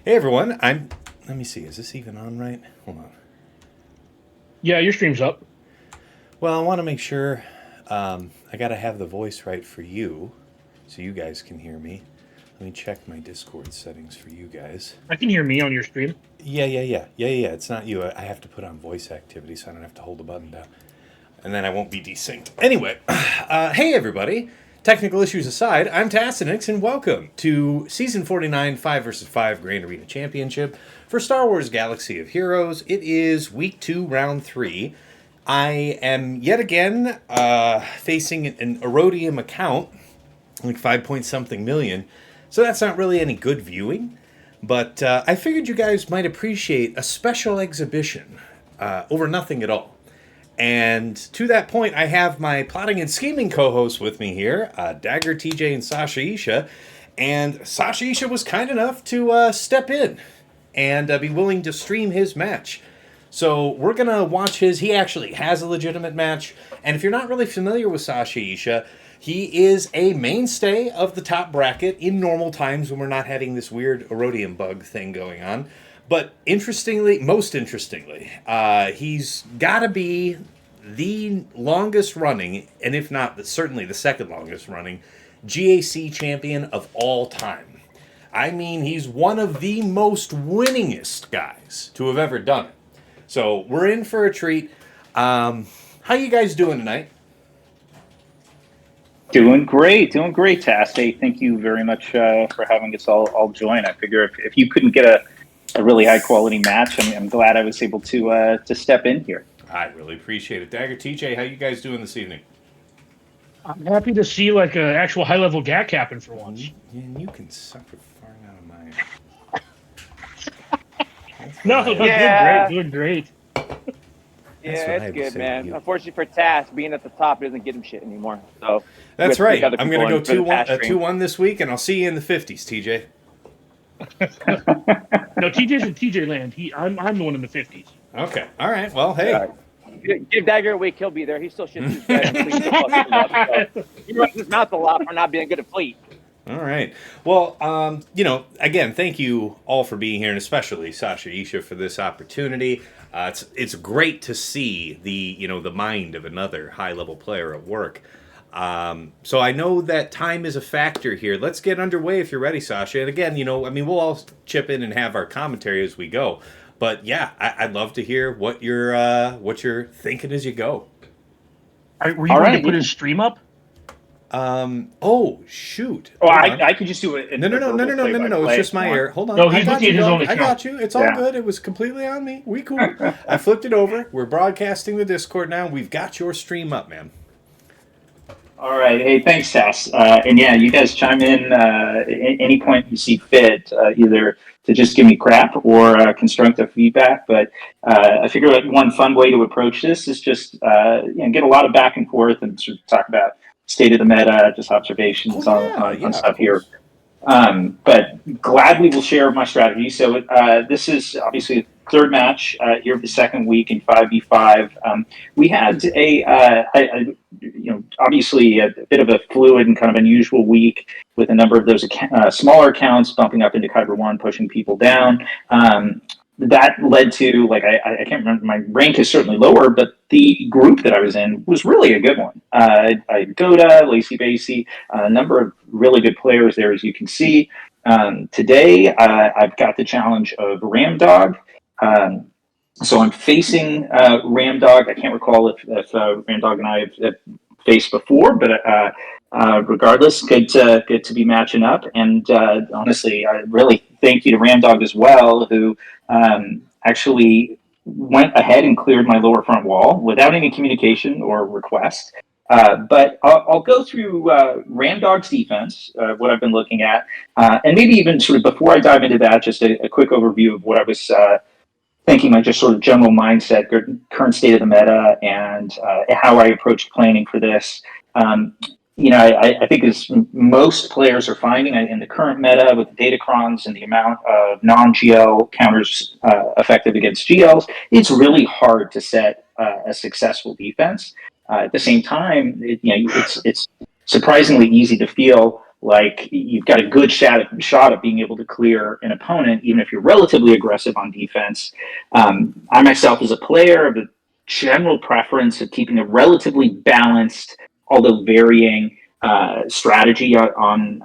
Hey everyone, let me see, is this even on right? Hold on. Yeah, your stream's up. Well, I want to make sure I got to have the voice right for you so you guys can hear me. Let me check my Discord settings for you guys. I can hear me on your stream. Yeah. It's not you. I have to put on voice activity so I don't have to hold the button down. And then I won't be desynced. Anyway, hey everybody. Technical issues aside, I'm Tassinix, and welcome to Season 49 5 vs. 5 Grand Arena Championship for Star Wars Galaxy of Heroes. It is Week 2, Round 3. I am yet again facing an Aurodium account, like 5-point-something million, so that's not really any good viewing. But I figured you guys might appreciate a special exhibition over nothing at all. And to that point, I have my plotting and scheming co-hosts with me here, Dagger, TJ, and Sashaisha. And Sashaisha was kind enough to step in and be willing to stream his match. So we're going to watch his. He actually has a legitimate match. And if you're not really familiar with Sashaisha, he is a mainstay of the top bracket in normal times when we're not having this weird Aurodium bug thing going on. But most interestingly, he's got to be the longest running, and if not, certainly the second longest running, GAC champion of all time. I mean, he's one of the most winningest guys to have ever done it. So we're in for a treat. How you guys doing tonight? Doing great, Tass. Hey, thank you very much for having us all join. I figure if you couldn't get a really high quality match, I'm glad I was able to step in here. I really appreciate it. Dagger, TJ, how you guys doing this evening? I'm happy to see like an actual high level GAC happen for once. And you can suck it far out of mine. No, doing great. Yeah, it's good, man. Unfortunately for Tass, being at the top doesn't get him shit anymore. So that's right. I'm going to go 2-1 this week, and I'll see you in the 50s, TJ. No, TJ's in TJ land. I'm the one in the 50s. Okay. All right. Well, hey. Give Dagger a week. He'll be there. He still shits his bed and cleans up. So he runs his mouth a lot for not being good at fleet. All right. Well, again, thank you all for being here, and especially Sashaisha for this opportunity. It's great to see the mind of another high-level player at work. So I know that time is a factor here. Let's get underway if you're ready, Sasha. And again, we'll all chip in and have our commentary as we go. But yeah, I'd love to hear what you're thinking as you go. Were you going to put his stream up? Oh shoot! Oh, I could just do it. No! It's just my error. Hold on. No, he's looking at his own account. I got you. It's all good. It was completely on me. We cool. I flipped it over. We're broadcasting the Discord now. We've got your stream up, man. All right. Hey, thanks, Sass. And yeah, you guys chime in at any point you see fit, either to just give me crap or constructive feedback. But I figure that one fun way to approach this is just get a lot of back and forth and sort of talk about state of the meta, just observations on stuff here. But gladly will share my strategy. So this is obviously the third match here of the second week in 5v5. We had obviously a bit of a fluid and kind of unusual week with a number of those smaller accounts bumping up into Kyber 1, pushing people down. That led to, I can't remember, my rank is certainly lower, but the group that I was in was really a good one. I had Goda, Lacey Basie, a number of really good players there, as you can see. Today, I've got the challenge of Ramdog. So I'm facing Ramdog. I can't recall if Ramdog and I have faced before, but regardless, good to be matching up. And honestly, I really thank you to Ramdog as well, who actually went ahead and cleared my lower front wall without any communication or request. But I'll go through Ramdog's defense, what I've been looking at, and maybe even sort of before I dive into that, just a quick overview of what I was thinking, like just sort of general mindset, current state of the meta, and how I approach planning for this. I think as most players are finding in the current meta with the datacrons and the amount of non-GL counters effective against GLs, it's really hard to set a successful defense. At the same time, it's surprisingly easy to feel like you've got a good shot at being able to clear an opponent, even if you're relatively aggressive on defense. I myself, as a player, have a general preference of keeping a relatively balanced, although varying, strategy on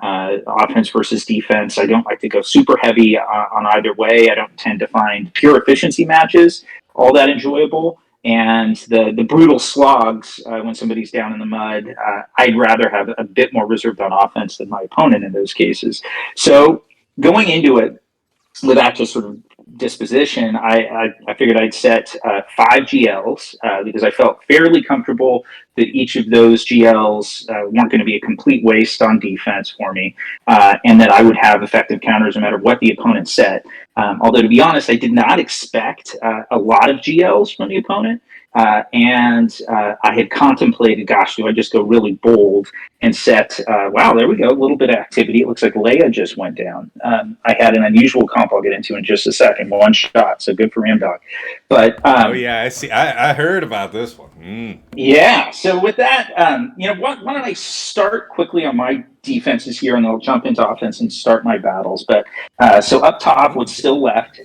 offense versus defense. I don't like to go super heavy on either way. I don't tend to find pure efficiency matches all that enjoyable. And the brutal slogs when somebody's down in the mud, I'd rather have a bit more reserved on offense than my opponent in those cases. So going into it with that just sort of disposition, I figured I'd set 5 GLs because I felt fairly comfortable that each of those GLs weren't going to be a complete waste on defense for me, and that I would have effective counters no matter what the opponent set. Although, to be honest, I did not expect a lot of GLs from the opponent. And I had contemplated, gosh, do I just go really bold and set, wow, there we go, a little bit of activity. It looks like Leia just went down. I had an unusual comp I'll get into in just a second, 1 shot, so good for Ramdog. But oh yeah, I see. I heard about this one. Yeah, so with that, why don't I start quickly on my defenses here, and then I'll jump into offense and start my battles. But so up top, what's still left,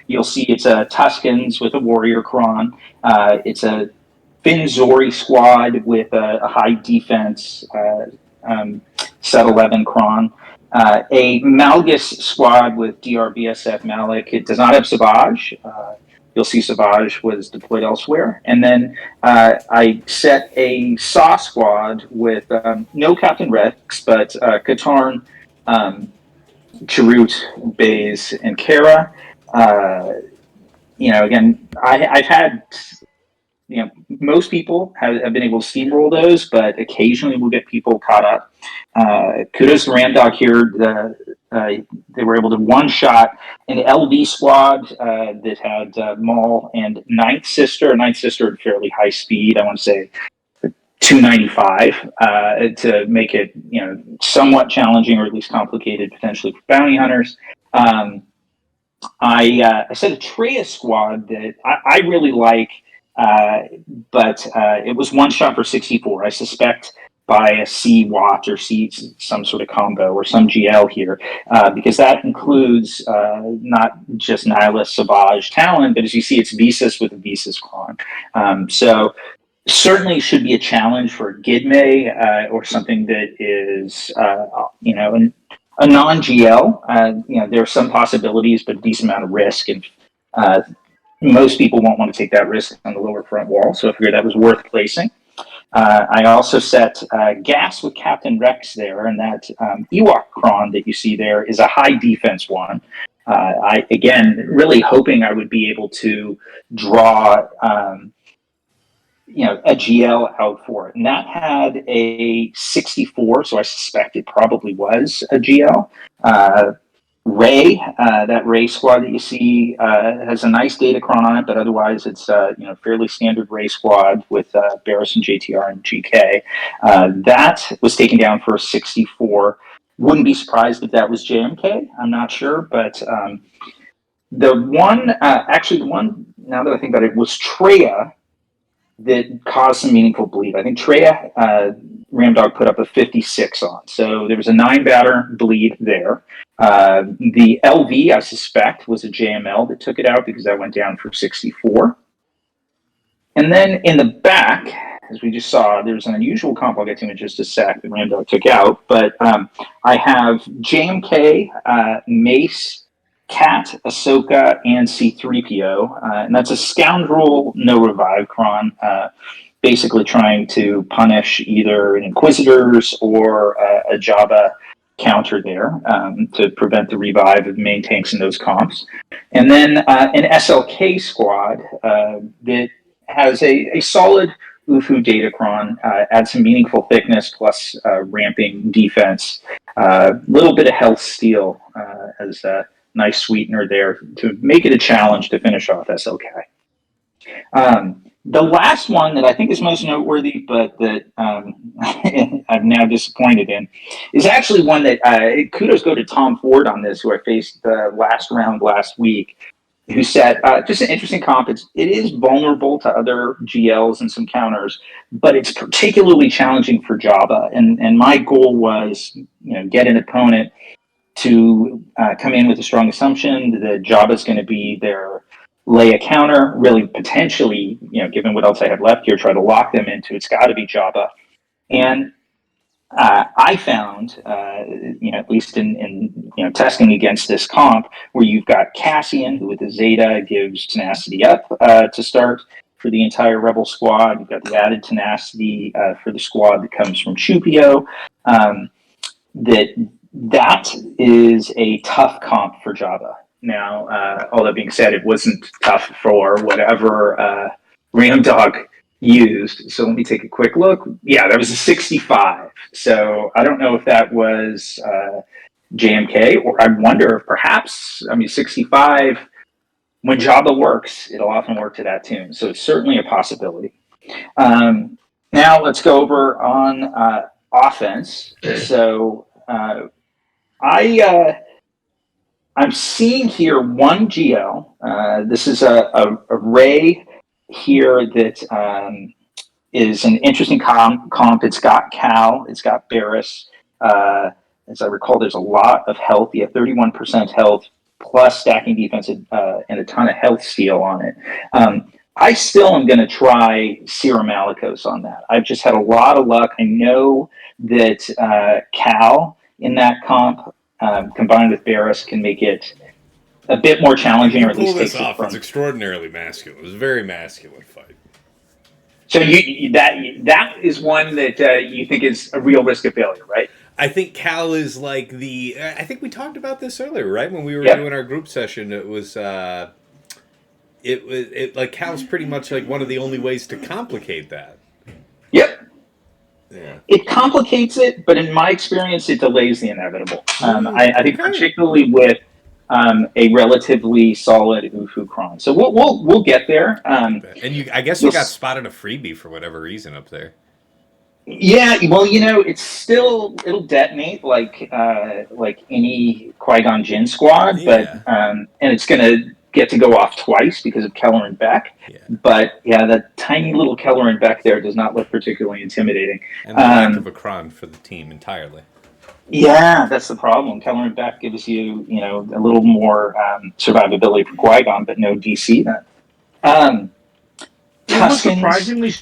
you'll see it's a Tuskens with a warrior cron. It's a Finn Zorii squad with a high defense set 11 cron. A Malgus squad with DRBSF Malik. It does not have Savage. You'll see Savage was deployed elsewhere. And then I set a Saw squad with no Captain Rex, but Katarn, Chirrut, Baze, and Kara. Again, I've had, most people have been able to steamroll those, but occasionally we'll get people caught up. Kudos to Ramdog here. They were able to one-shot an LV squad that had Maul and Ninth Sister. Ninth Sister at fairly high speed, I want to say 295, to make it somewhat challenging or at least complicated potentially for bounty hunters. I set a Traya squad that I really like, but it was one shot for 64. I suspect by a C Watt or C some sort of combo or some GL here, because that includes not just Nihilus, Savage, Talon, but as you see, it's Visas with a Visas clone. So certainly should be a challenge for Gidme or something that is, a non-GL. There are some possibilities, but a decent amount of risk, and most people won't want to take that risk on the lower front wall, so I figured that was worth placing. I also set Gas with Captain Rex there, and that Ewok cron that you see there is a high defense one. I, again, really hoping I would be able to draw a GL out for it. And that had a 64, so I suspect it probably was a GL. Ray, that Ray squad that you see has a nice datacron on it, but otherwise it's fairly standard Ray squad with Barris and JTR and GK. That was taken down for a 64. Wouldn't be surprised if that was JMK. I'm not sure, but the one, now that I think about it, was Traya that caused some meaningful bleed. I think Traya, Ramdog put up a 56 on. So there was a 9-batter bleed there. The LV, I suspect, was a JML that took it out because that went down for 64. And then in the back, as we just saw, there's an unusual comp I'll get to in just a sec that Ramdog took out. But I have JMK, Mace, Cat, Ahsoka, and C-3PO. And that's a Scoundrel, no revive cron, basically trying to punish either an Inquisitors or a Jabba counter there to prevent the revive of main tanks in those comps. And then an SLK squad that has a solid UFU Datacron, adds some meaningful thickness plus ramping defense. Little bit of health steal as a nice sweetener there to make it a challenge to finish off SLK. The last one that I think is most noteworthy, but that I'm now disappointed in, is actually one that kudos go to Tom Ford on this, who I faced the last round last week, who said just an interesting comp. It is vulnerable to other GLs and some counters, but it's particularly challenging for Jabba. And my goal was, get an opponent to come in with a strong assumption that Jabba's going to be their lay a counter, really potentially, given what else I had left here, try to lock them into it's got to be Jabba. And I found, at least in testing against this comp, where you've got Cassian, who with the Zeta gives tenacity up to start for the entire Rebel squad. You've got the added tenacity for the squad that comes from Chupio. That is a tough comp for Jabba. Now, all that being said, it wasn't tough for whatever Ramdog used. So let me take a quick look. Yeah, that was a 65. So I don't know if that was JMK, or I wonder if perhaps, 65, when Jabba works, it'll often work to that tune. So it's certainly a possibility. Now let's go over on offense. So I'm seeing here one GL. This is a Ray here that is an interesting comp. It's got Cal, it's got Barris. As I recall, there's a lot of health. You have 31% health plus stacking defense and a ton of health steal on it. I still am going to try Cere Malicos on that. I've just had a lot of luck. I know that Cal in that comp combined with Barris can make it a bit more challenging, or at least this off. It's extraordinarily masculine. It was a very masculine fight. So that is one that you think is a real risk of failure, right? I think Cal is like the. I think we talked about this earlier, right? When we were doing our group session, it was. It like Cal's pretty much like one of the only ways to complicate that. Yep. Yeah. It complicates it, but in my experience, it delays the inevitable. I think particularly with a relatively solid UFU cron. So we'll get there. And I guess you got spotted a freebie for whatever reason up there. Yeah, well, it'll detonate like any Qui-Gon Jinn squad, but and it's gonna get to go off twice because of Keller and Beck. Yeah. But yeah, that tiny little Keller and Beck there does not look particularly intimidating. And the lack of a cron for the team entirely. Yeah, that's the problem. Keller and Beck gives you, a little more survivability for Qui-Gon, but no DC then. Tuskens. Surprisingly,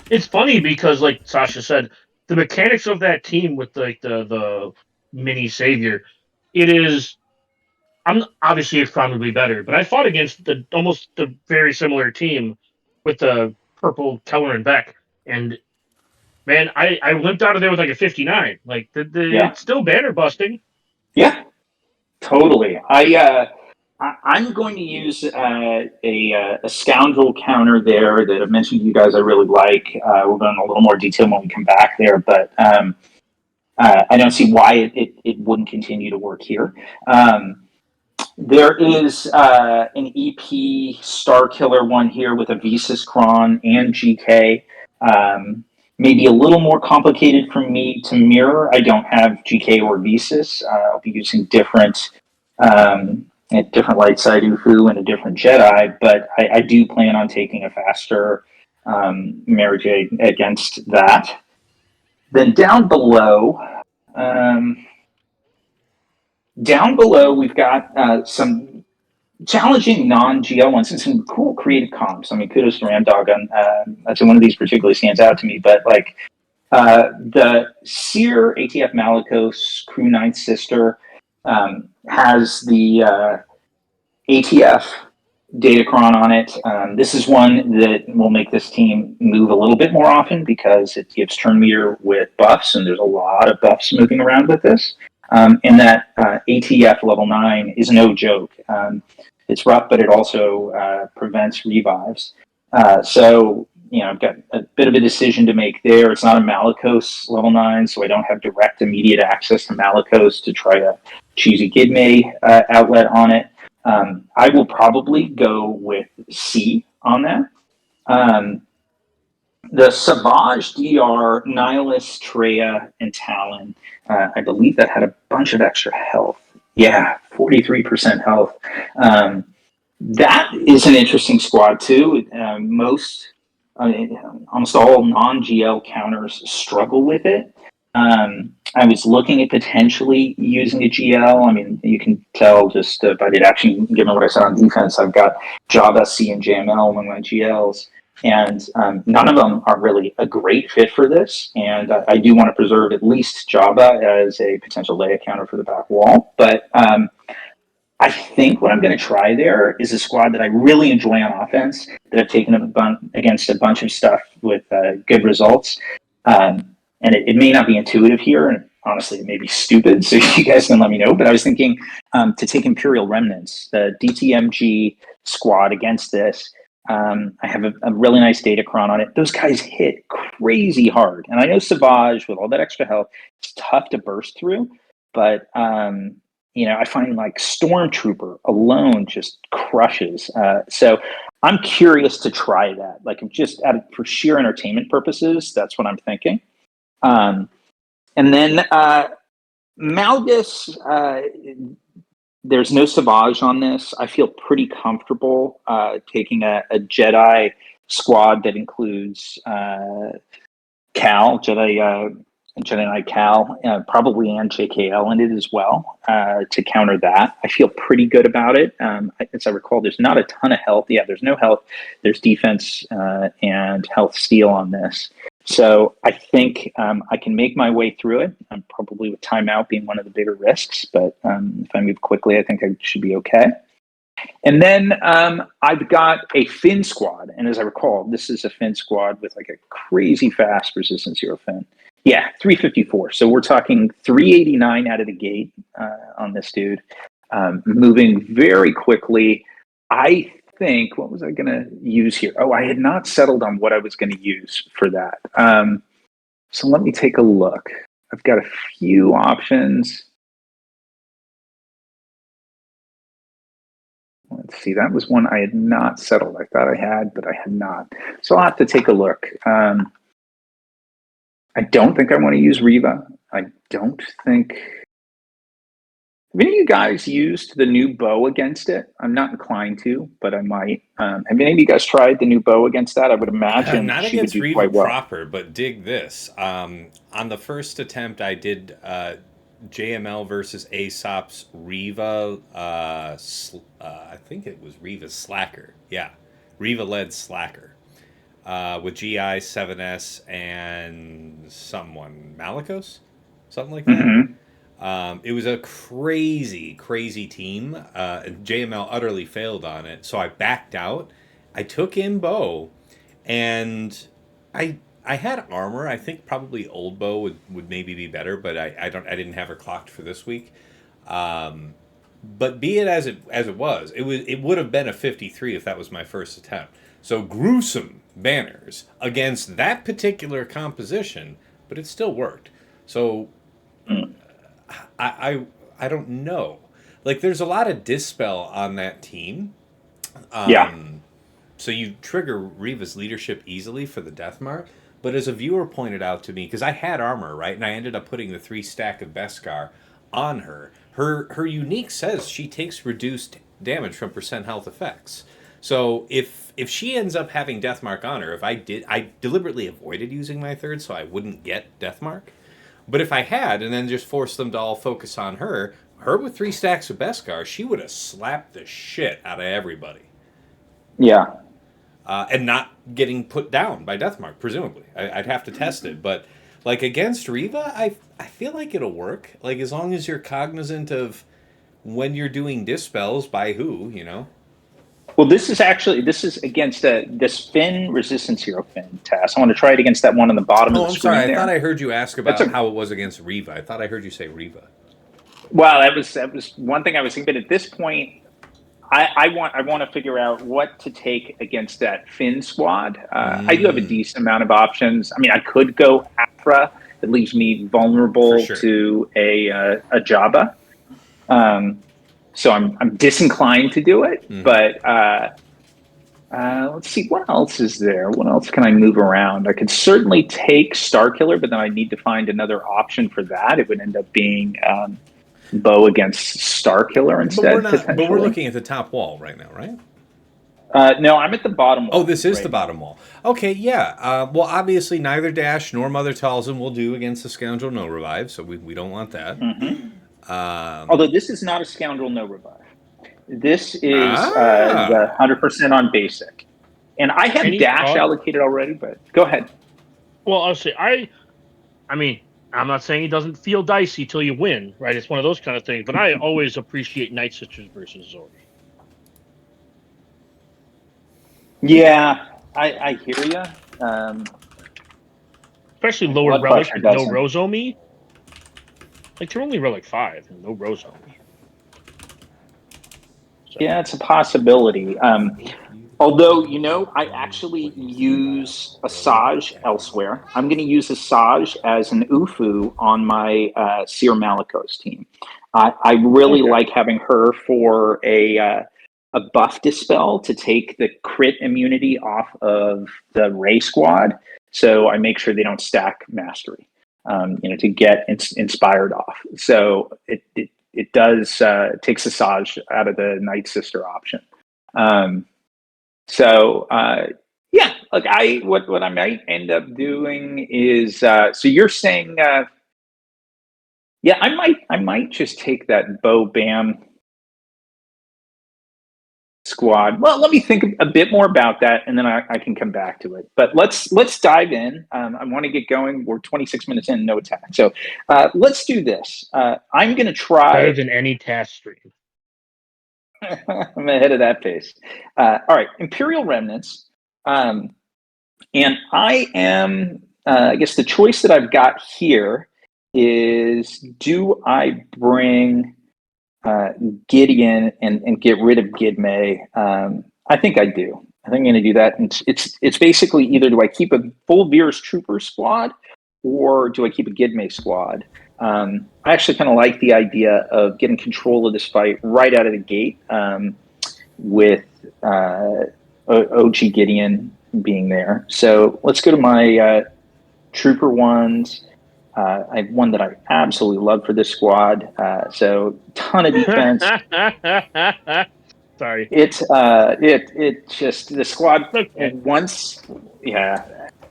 it's funny because, like Sasha said, the mechanics of that team with like the mini savior, it is. I'm obviously it's probably better, but I fought against almost the very similar team with the purple Keller and Beck, and man, I limped out of there with like a 59. Like it's still banner busting. Yeah, totally. I'm going to use a scoundrel counter there that I've mentioned to you guys I really like. We'll go in a little more detail when we come back there, but I don't see why it wouldn't continue to work here. There is an EP Star Killer one here with a Visas Cron and GK. Maybe a little more complicated for me to mirror. I don't have GK or Visas. I'll be using different light side UFU and a different Jedi, but I do plan on taking a faster Mary J against that. Then down below, we've got some challenging non-GL ones and some cool creative comps. Kudos to Ramdog on that's one of these particularly stands out to me. But like the Cere ATF Malicos Crew Ninth Sister has the ATF Datacron on it. This is one that will make this team move a little bit more often because it gives turn meter with buffs, and there's a lot of buffs moving around with this. And that ATF level 9 is no joke. It's rough, but it also prevents revives. So, I've got a bit of a decision to make there. It's not a Malicos level 9, so I don't have direct immediate access to Malicos to try to choose a Gidme outlet on it. I will probably go with C on that. The Savage DR, Nihilus, Traya, and Talon, I believe that had a bunch of extra health. Yeah, 43% health. That is an interesting squad too. Almost all non-GL counters struggle with it. I was looking at potentially using a GL. I mean, you can tell just by the action, given what I said on defense, I've got Jabba, C, and JML among my GLs. And none of them are really a great fit for this. And I do want to preserve at least Jabba as a potential Leia counter for the back wall. But I think what I'm going to try there is a squad that I really enjoy on offense, that I've taken against a bunch of stuff with good results. And it may not be intuitive here, and honestly, it may be stupid, so you guys can let me know. But I was thinking to take Imperial Remnants, the DTMG squad against this. I have a really nice Datacron on it. Those guys hit crazy hard. And I know Savage, with all that extra health, it's tough to burst through, but I find like Stormtrooper alone just crushes. So I'm curious to try that. Like, just for sheer entertainment purposes, that's what I'm thinking. And then Malgus, there's no Savage on this. I feel pretty comfortable taking a Jedi squad that includes Cal, Jedi Knight Cal, probably and JKL in it as well, to counter that. I feel pretty good about it. As I recall, there's not a ton of health. Yeah, there's no health. There's defense and health steal on this. So I think I can make my way through it. I'm probably with timeout being one of the bigger risks, but if I move quickly, I think I should be okay. And then I've got a Finn squad, and as I recall, this is a Finn squad with like a crazy fast resistance 0 Finn. Yeah, 354. So we're talking 389 out of the gate on this dude, moving very quickly. I think, what was I going to use here? Oh, I had not settled on what I was going to use for that. So let me take a look. I've got a few options. Let's see, that was one I had not settled. I thought I had, but I had not. So I'll have to take a look. I don't think I want to use Reva. I don't think... Have any of you guys used the new bow against it? I'm not inclined to, but I might. Have any of you guys tried the new bow against that? I would imagine not she would against do Reva quite well. proper, but dig this. On the first attempt, I did JML versus Aesop's Reva. I think it was Reva Slacker. Yeah, Reva-led Slacker with GI, 7S, and someone Malicos, something like that. Mm-hmm. It was a crazy, crazy team. JML utterly failed on it, so I backed out. I took in bow, and I had armor. I think probably old bow would maybe be better, but I didn't have her clocked for this week. But be it as it was, it would have been a 53 if that was my first attempt. So gruesome banners against that particular composition, but it still worked. So. I don't know. Like, there's a lot of dispel on that team. So you trigger Reva's leadership easily for the Death Mark. But as a viewer pointed out to me, because I had armor, right? And I ended up putting the 3 stack of Beskar on her. Her unique says she takes reduced damage from percent health effects. So if she ends up having Death Mark on her, I deliberately avoided using my 3rd so I wouldn't get Death Mark. But if I had, and then just forced them to all focus on her with 3 stacks of Beskar, she would have slapped the shit out of everybody. Yeah. And not getting put down by Deathmark, presumably. I'd have to test it. But, like, against Reva, I feel like it'll work. Like, as long as you're cognizant of when you're doing dispels by who, you know? Well, this is against this Finn resistance hero Finn test. I want to try it against that one on the bottom of the I'm screen. sorry. There. I thought I heard you ask about how it was against Reva. I thought I heard you say Reva. Well, that was one thing I was thinking. But at this point, I want to figure out what to take against that Finn squad. I do have a decent amount of options. I mean, I could go Aphra. That leaves me vulnerable to a Jabba. So I'm disinclined to do it. But let's see, what else is there? What else can I move around? I could certainly take Starkiller, but then I need to find another option for that. It would end up being Bow against Starkiller instead. But we're looking at the top wall right now, right? No, I'm at the bottom wall. Oh, this is the bottom wall. Okay, yeah. Well, obviously, neither Dash nor Mother Talzin will do against the Scoundrel No Revive, so we don't want that. Although this is not a Scoundrel No Revive. This is the 100% on basic. And I have Dash allocated already, but go ahead. Well, I'll say, I mean, I'm not saying it doesn't feel dicey till you win, right? It's one of those kind of things, but I always appreciate Night Sisters versus Zorii. Yeah, I hear you. Especially lower relic, no Rozomi. Like, they're only relic 5 and no Rozomi. So. Yeah, it's a possibility. Although, I actually use Asajj elsewhere. I'm going to use Asajj as an Ufu on my Cere Malicos team. I really like having her for a buff dispel to take the crit immunity off of the Ray squad. So I make sure they don't stack mastery, to get inspired off. So it does takes Asajj out of the Night Sister option. Yeah, like what I might end up doing is so you're saying yeah, I might just take that Bo Bam squad. Well, let me think a bit more about that, and then I can come back to it. But let's dive in. I want to get going. We're 26 minutes in, no attack. So let's do this. I'm going to try better than any task stream. I'm ahead of that pace. All right, Imperial Remnants. And I am, I guess the choice that I've got here is, do I bring Gideon and get rid of Gidme? I think I do. I think I'm going to do that. And it's basically either do I keep a full Veer's Trooper squad or do I keep a Gidme squad? I actually kind of like the idea of getting control of this fight right out of the gate with OG Gideon being there. So let's go to my Trooper ones. I have one that I absolutely love for this squad. So ton of defense. Sorry. It just the squad once,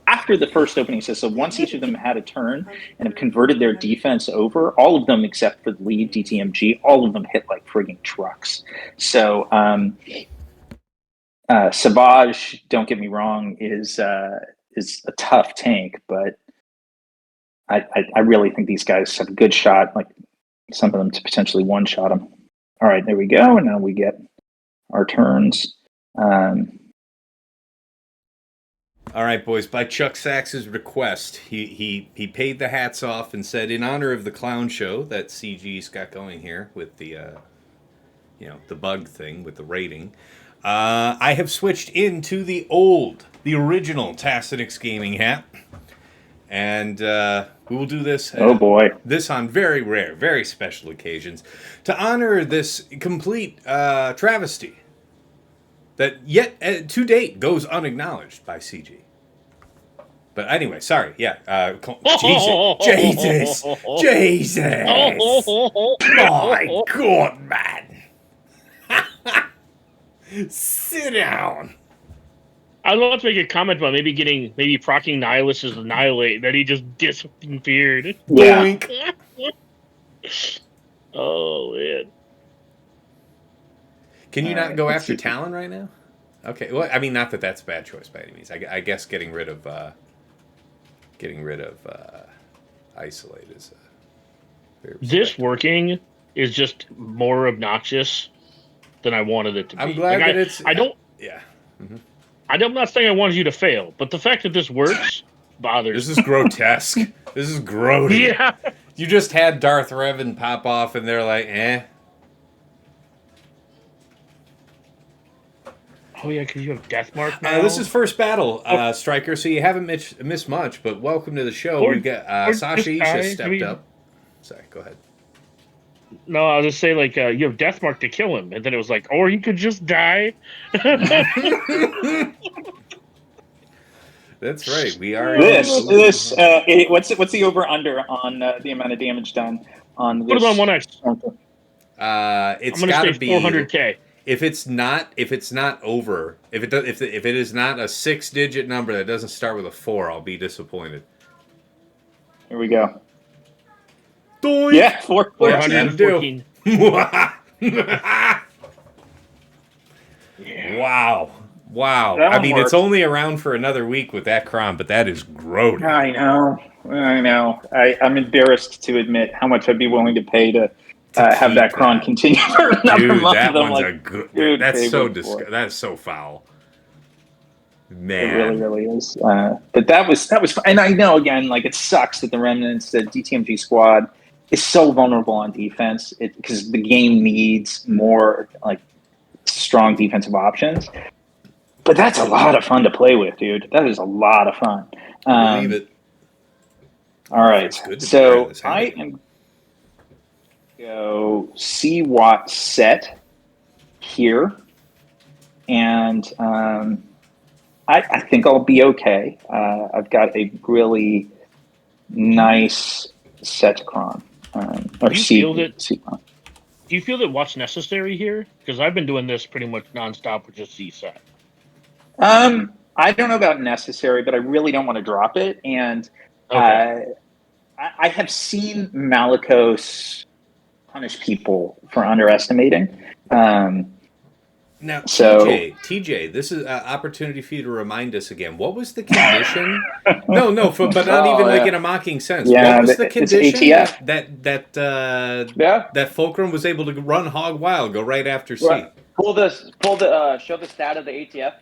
after the first opening says so. Once each of them had a turn and have converted their defense over, all of them except for the lead DTMG, all of them hit like frigging trucks. So Savage, don't get me wrong, is a tough tank, but I really think these guys have a good shot, like some of them to potentially one-shot them. All right, there we go, and now we get our turns. All right, boys. By Chuck Sachs's request, he paid the hats off and said, in honor of the clown show that CG's got going here with the the bug thing with the rating, I have switched into the original Tassinix gaming hat, and we will do this. Oh boy! This on very rare, very special occasions to honor this complete travesty that yet to date goes unacknowledged by CG. But anyway, sorry. Yeah. Jesus. My God, man. Sit down. I'd love to make a comment about maybe procking Nihilus as Annihilate, that he just disappeared. Yeah. Oh, man. Can you not go after Talon right now? Okay. Well, I mean, not that that's a bad choice by any means. I guess getting rid of Isolate is very this working is just more obnoxious than I wanted it to be. I'm glad that it's. I don't. Yeah. Mm-hmm. I'm not saying I wanted you to fail, but the fact that this works bothers. This is grotesque. This is grody. Yeah. You just had Darth Revan pop off, and they're like, eh. Oh yeah, because you have Death Mark now. This is first battle, Striker, so you haven't missed much, but welcome to the show. We've got Sashaisha stepped up. Sorry, go ahead. No, I'll just say, like, you have Death Mark to kill him, and then it was like, or he could just die. That's right. We are. What's the over under on the amount of damage done on this? Put it on 1x. It's got to be 400k. If it's not over, if it is not a 6-digit number that doesn't start with a 4, I'll be disappointed. Here we go. Doink. Yeah, 414. Wow. That I mean, works. it's only around for another week with that cron, but that is grody. I know. I'm embarrassed to admit how much I'd be willing to pay to have that cron continue for another month. That one's like, a good. Dude, that's so that's so foul. Man, it really is. But that was, and I know again, like it sucks that the Remnants, the DTMG squad, is so vulnerable on defense because the game needs more like strong defensive options. But that's a lot of fun to play with, dude. That is a lot of fun. Believe it. All right, so I am go CWAT set here, and I think I'll be okay. I've got a really nice set cron. Do you feel that what's necessary here? Because I've been doing this pretty much nonstop with just C set. I don't know about necessary, but I really don't want to drop it. And I have seen Malicos punish people for underestimating. Now, TJ, this is an opportunity for you to remind us again. What was the condition? but not even like in a mocking sense. Yeah, what was the condition ATF. that Fulcrum was able to run hog wild, go right after C? Right. Show the stat of the ATF.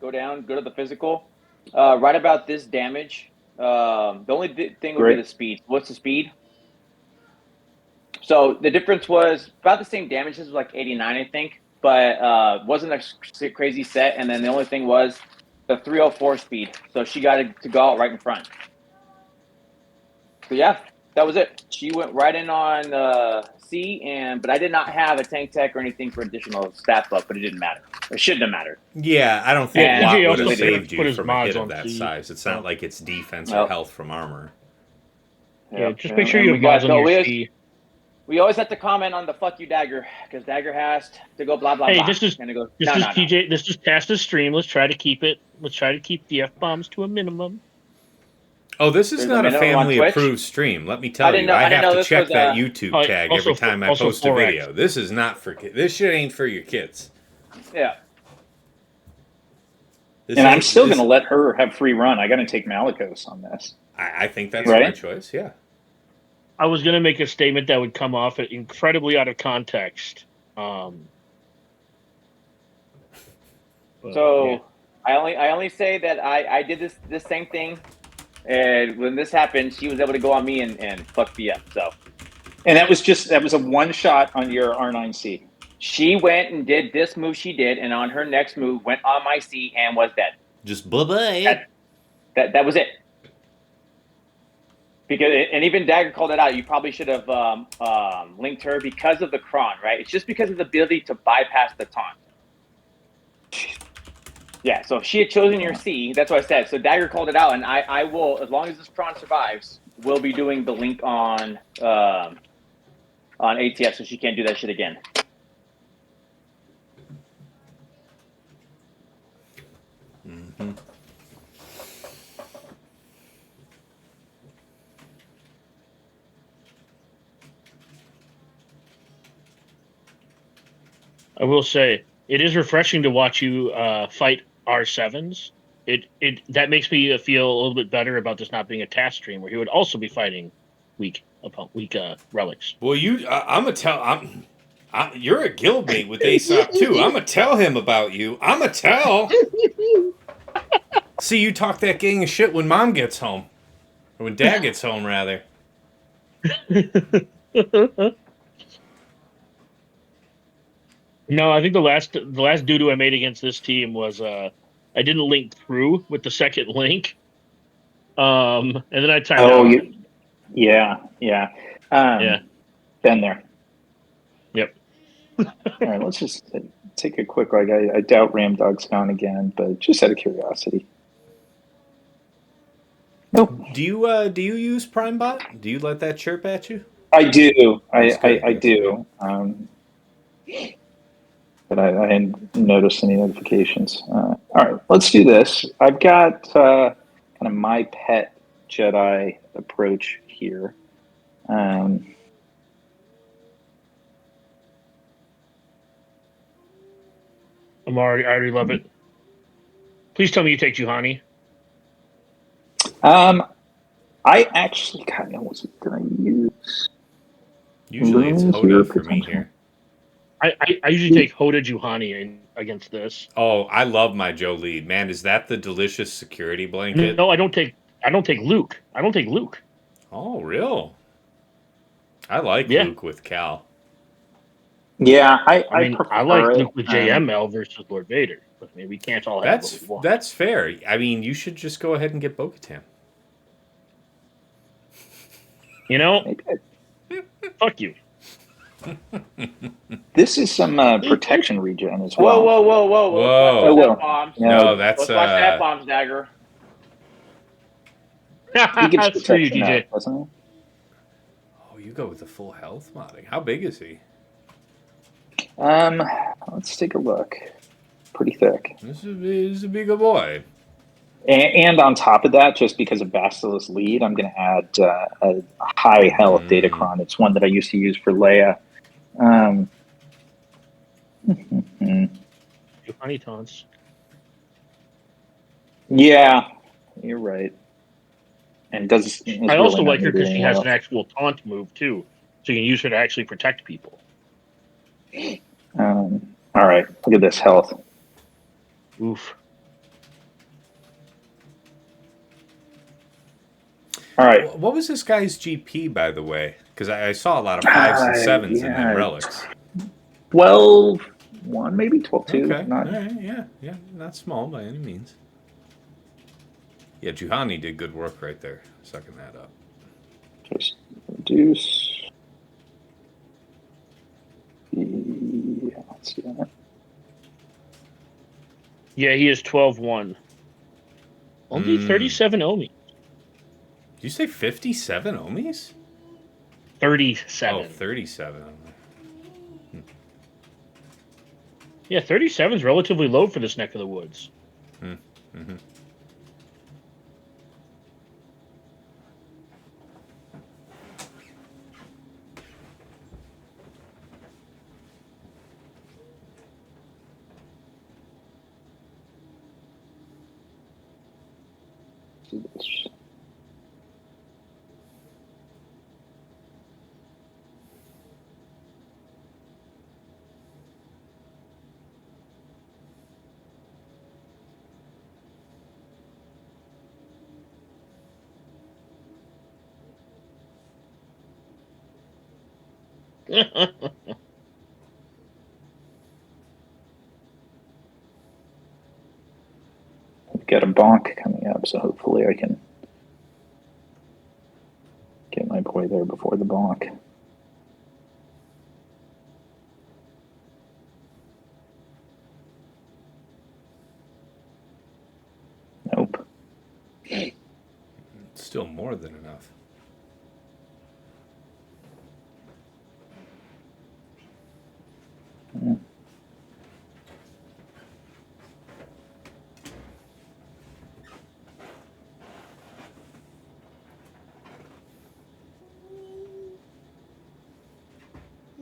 Go down, go to the physical. Right about this damage. The only thing would be the speed. What's the speed? So the difference was about the same damage. This was like 89, I think, but wasn't a crazy set. And then the only thing was the 304 speed. So she got to go out right in front. So yeah, that was it. She went right in on C, but I did not have a tank tech or anything for additional stat buff, but it didn't matter. It shouldn't have mattered. Yeah, I don't think Watt would have saved you his from a hit of mods that on C. size. It's not like it's defense or health from armor. Yeah, just make sure you have mods on your C. We always have to comment on the fuck you Dagger, because Dagger has to go blah blah blah. This is TJ. This is past the stream. Let's try to keep it. Let's try to keep the F-bombs to a minimum. Oh, this is not a family-approved stream. Let me tell you, I have to check that YouTube tag every time I post a video. This is not for kids. This shit ain't for your kids. Yeah. I'm still going to let her have free run. I got to take Malicos on this. I think that's my choice, yeah. I was going to make a statement that would come off incredibly out of context. I only say that I did this same thing, and when this happened, she was able to go on me and fuck me up. So, and that was a one shot on your R9C. She went and did this move she did, and on her next move went on my C and was dead. Just bye-bye. That was it. Because and even Dagger called it out. You probably should have linked her because of the cron, right? It's just because of the ability to bypass the taunt. Yeah, so if she had chosen your C, that's what I said. So Dagger called it out, and I will, as long as this cron survives, we'll be doing the link on ATF, so she can't do that shit again. Mm-hmm. I will say it is refreshing to watch you fight R7s. That makes me feel a little bit better about this not being a task stream where he would also be fighting weak relics. Well, I'm gonna tell. You're a guildmate with Aesop too. I'm gonna tell him about you. I'm gonna tell. See, you talk that gang of shit when Mom gets home, or when Dad gets home, rather. No, I think the last doo-doo I made against this team was I didn't link through with the second link. And then I timed out. Yeah. Yeah. Been there. Yep. All right, let's just take a quick look. I doubt Ramdog's gone again, but just out of curiosity. Nope. Do you use Prime Bot? Do you let that chirp at you? I do. I That's do. But I hadn't noticed any notifications. All right, let's do this. I've got kind of my pet Jedi approach here. I already love it. Please tell me you take Juhani. I actually kind of wasn't going to use. Usually it's Hoda for me here. I usually take Hoda Juhani against this. Oh, I love my Joe lead. Man, is that the delicious security blanket? No, I don't take Luke. I don't take Luke. Oh, real? I like Luke with Cal. Yeah, I like Luke with JML versus Lord Vader. But I mean, we can't all have what we want. That's fair. I mean, you should just go ahead and get Bo-Katan. You know? Fuck you. This is some protection regen as well. Whoa. No, that's let's watch that bombs, Dagger. He gets protection now, doesn't he? Oh, you go with the full health modding. How big is he? Let's take a look. Pretty thick. This is a bigger boy. And on top of that, just because of Bastila's lead, I'm going to add a high health Datacron. It's one that I used to use for Leia. Honey taunts. Yeah, you're right. And I also like her because she has an actual taunt move too, so you can use her to actually protect people. All right, look at this health. Oof. All right. What was this guy's GP, by the way? Because I saw a lot of 5s and 7s in them relics. 12-1, maybe 12-2. Okay. Not... All right. Yeah. Not small by any means. Yeah, Juhani did good work right there, sucking that up. Just reduce. Yeah, let's see that. Yeah, he is 12-1. Only 37 Omi. Did you say 57 Omis? 37. Oh, 37. Yeah, 37 is relatively low for this neck of the woods. Mm-hmm. I've got a bonk coming up, so hopefully I can get my boy there before the bonk. Nope. Still more than enough.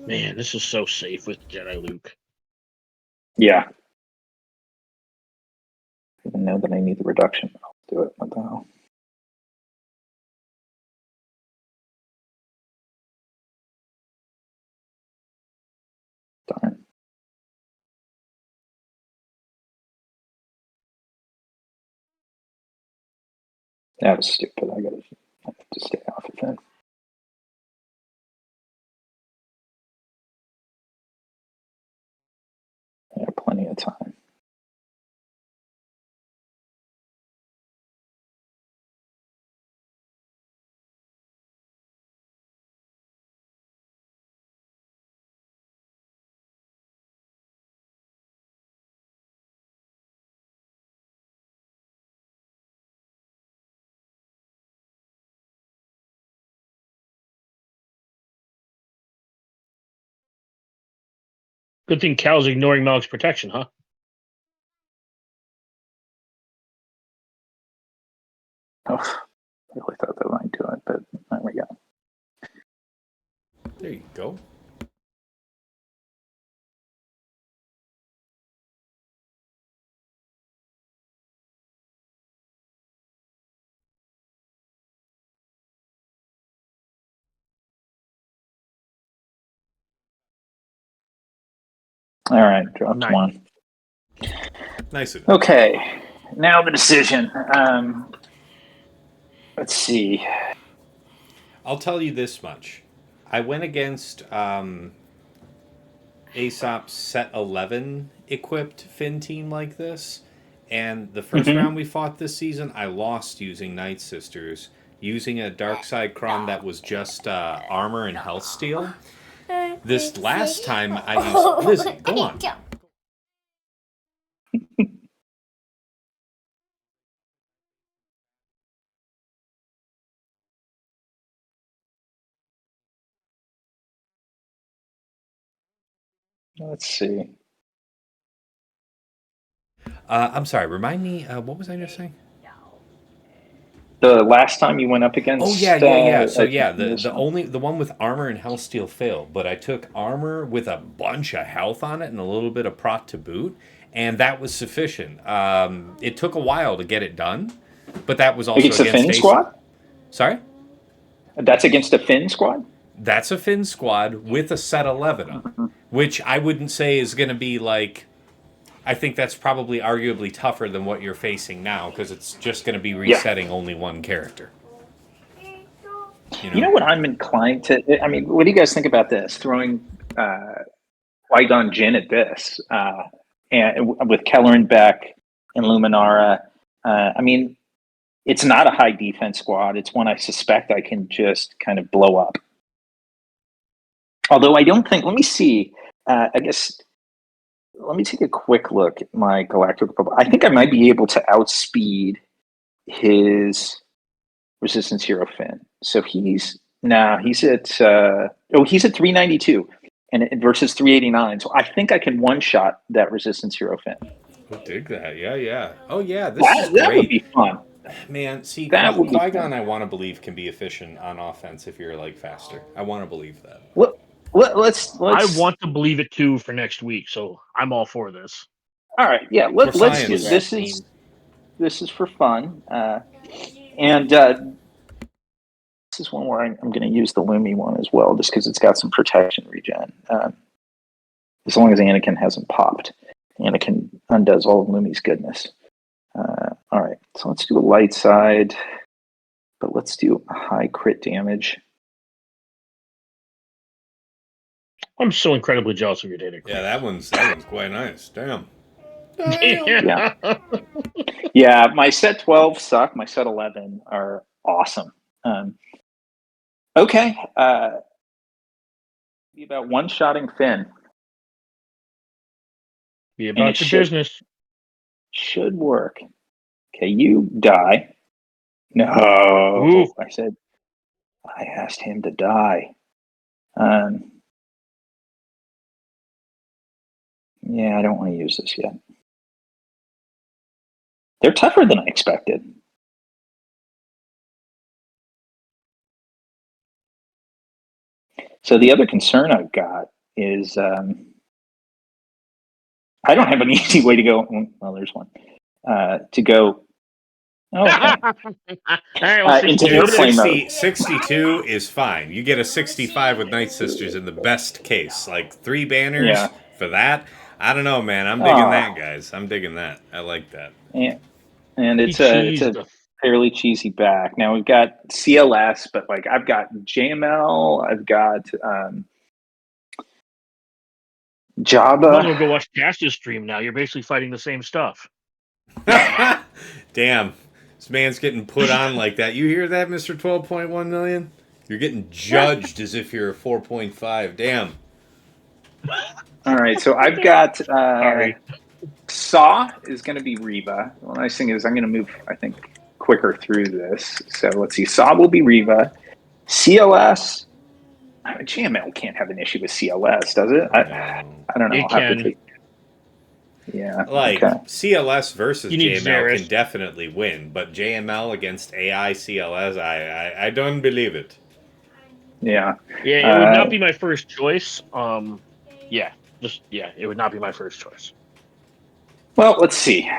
Man, this is so safe with Jedi Luke. Yeah. I know that I need the reduction. I'll do it. What the hell? That was stupid. I have to stay off of it. Yeah, plenty of time. Good thing Cal's ignoring Malgus protection, huh? Oh, I really thought that might do it, but there we go. There you go. All right, dropped Nice. one. Nice. Okay, now the decision. Let's see. I'll tell you this much. I went against Aesop's set 11 equipped Finn team like this, and the first round we fought this season, I lost using Night Sisters, using a Darkside Cron that was just armor and health steal. This last time I used... Lizzie, go on. Let's see. I'm sorry, remind me, what was I just saying? The last time you went up against... Oh, yeah. So, the the one with armor and health steal failed, but I took armor with a bunch of health on it and a little bit of prot to boot, and that was sufficient. It took a while to get it done, but that was also against the Finn squad? Sorry? That's against a Finn squad? That's a Finn squad with a set 11 on, which I wouldn't say is going to be like... I think that's probably arguably tougher than what you're facing now, because it's just going to be resetting only one character. You know what I'm inclined to... I mean, what do you guys think about this? Throwing Qui-Gon Jinn at this, and with Kelleran Beck and Luminara. I mean, it's not a high defense squad. It's one I suspect I can just kind of blow up. Although I don't think... Let me see. I guess... Let me take a quick look at my Galactic Republic. I think I might be able to outspeed his Resistance Hero Finn. So he's at 392 and versus 389. So I think I can one-shot that Resistance Hero Finn. Oh, dig that. Yeah. Oh, yeah, this is great. That would be fun. Man, see, Qui-Gon, I want to believe, can be efficient on offense if you're, like, faster. I want to believe that. Let's I want to believe it too for next week, so I'm all for this. All right, yeah. Let's do this. This is for fun, and this is one where I'm going to use the Lumi one as well, just because it's got some protection regen. As long as Anakin hasn't popped, Anakin undoes all of Lumi's goodness. All right, so let's do a light side, but let's do a high crit damage. I'm so incredibly jealous of your data. Yeah, that one's quite nice. Damn. Yeah, my set 12 suck. My set 11 are awesome. Okay. Be about one-shotting Finn. Be about your business. Should work. Okay, you die. No. Ooh. I asked him to die. Yeah, I don't want to use this yet. They're tougher than I expected. So the other concern I've got is I don't have an easy way to go. Well, there's one. To go. Okay. Into airplane mode. 62 is fine. You get a 65 with Night Sisters in the best case. Like 3 banners for that. I don't know, man. I'm digging that, guys. I'm digging that. I like that. And it's a fairly cheesy back. Now we've got CLS, but like I've got JML, I've got Jabba. You might as well go watch Cash's stream now. You're basically fighting the same stuff. Damn. This man's getting put on like that. You hear that, Mr. 12.1 million? You're getting judged as if you're a 4.5. Damn. All right, so I've got Sorry. Saw is going to be Reva. The nice thing is I'm going to move, I think, quicker through this. So let's see. Saw will be Reva. CLS. JML can't have an issue with CLS, does it? I don't know. It can. Yeah. Like, okay. CLS versus You need JML Xeris. can definitely win, but JML against AI CLS, I don't believe it. Yeah. Yeah, it would not be my first choice. It would not be my first choice. Well, let's see.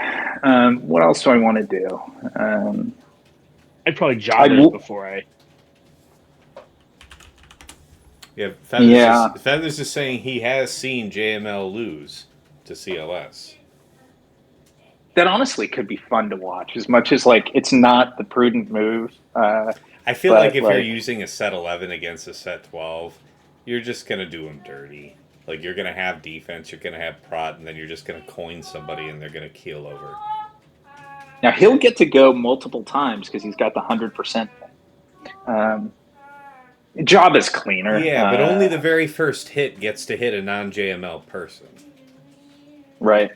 What else do I want to do? I'd probably Jabba before I. Yeah, Feathers is saying he has seen JML lose to CLS. That honestly could be fun to watch, as much as like it's not the prudent move. I feel like if you're using a set 11 against a set 12, you're just gonna do him dirty. Like you're gonna have defense, you're gonna have prot, and then you're just gonna coin somebody, and they're gonna keel over. Now he'll get to go multiple times because he's got the 100%. Jabba's cleaner. Yeah, but only the very first hit gets to hit a non-JML person. Right.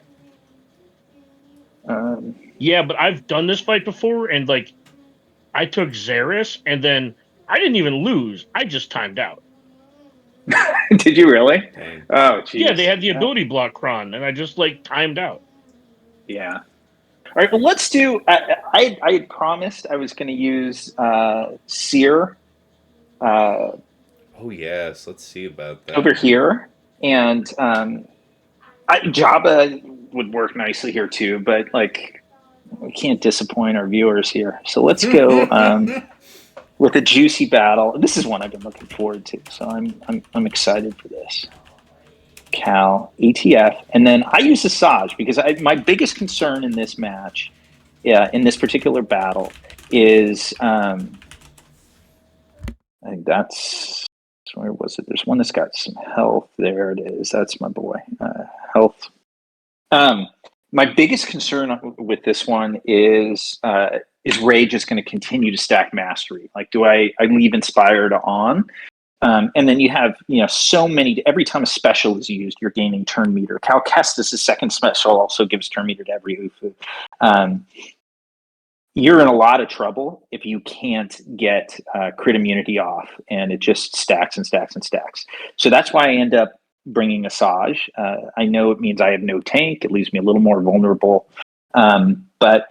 Yeah, but I've done this fight before, and like, I took Xeris, and then I didn't even lose. I just timed out. Did you really? Dang. Oh, geez. Yeah, they had the ability block Kron, and I just like timed out. Yeah. All right. Well, let's do. I had promised I was going to use Cere. Oh yes, let's see about that over here, and Jabba would work nicely here too. But like, we can't disappoint our viewers here. So let's go with a juicy battle. This is one I've been looking forward to, so I'm excited for this. Cal, ATF, and then I use Asajj because my biggest concern in this match, in this particular battle, is I think that's where was it? There's one that's got some health. There it is. That's my boy. Health. My biggest concern with this one is Ray just going to continue to stack mastery? Like, do I leave Inspired on? And then you have, so many, every time a special is used, you're gaining turn meter. Cal Kestis' second special also gives turn meter to every Ufu. You're in a lot of trouble if you can't get crit immunity off, and it just stacks and stacks and stacks. So that's why I end up bringing Asajj. I know it means I have no tank. It leaves me a little more vulnerable. But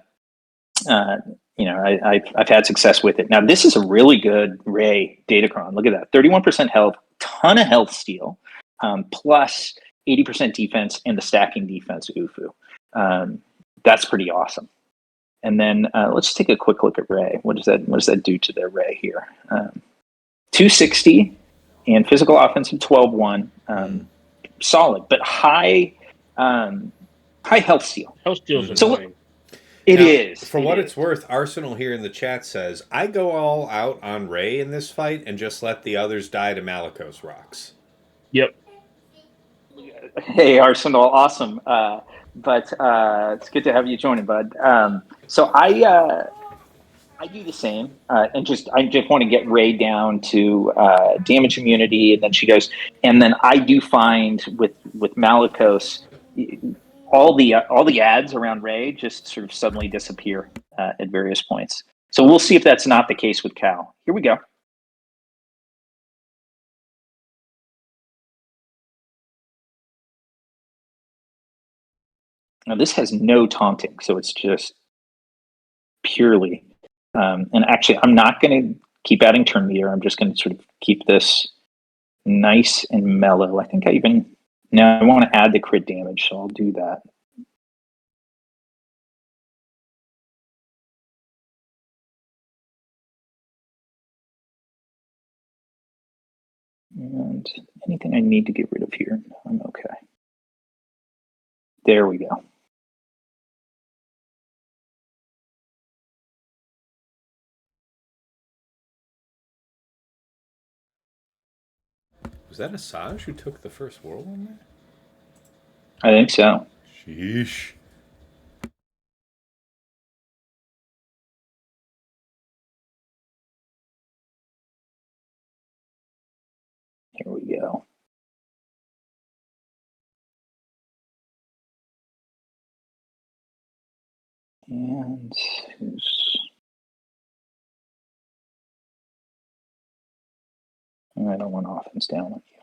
I've had success with it. Now, this is a really good Ray Datacron. Look at that. 31% health, ton of health steal, plus 80% defense and the stacking defense Ufu. That's pretty awesome. And then let's take a quick look at Ray. What does that do to their Ray here? 260 and physical offensive 12-1. Solid, but high health steal. Health steal's So annoying. It is. For what it's worth, Arsenal here in the chat says, I go all out on Ray in this fight and just let the others die to Malicos rocks. Yep. Hey, Arsenal, awesome. But it's good to have you joining, bud. So I do the same, and I just want to get Ray down to damage immunity, and then she goes, and then I do find with Malicos, all the ads around Ray just sort of suddenly disappear at various points. So we'll see if that's not the case with Cal. Here we go. Now this has no taunting, so it's just purely. And actually, I'm not going to keep adding turn meter. I'm just going to sort of keep this nice and mellow. I think I want to add the crit damage, so I'll do that. And anything I need to get rid of here, I'm okay. There we go. that a Saj who took the first world on there? I think so. Sheesh. Here we go. And who's... I don't want offense down on you.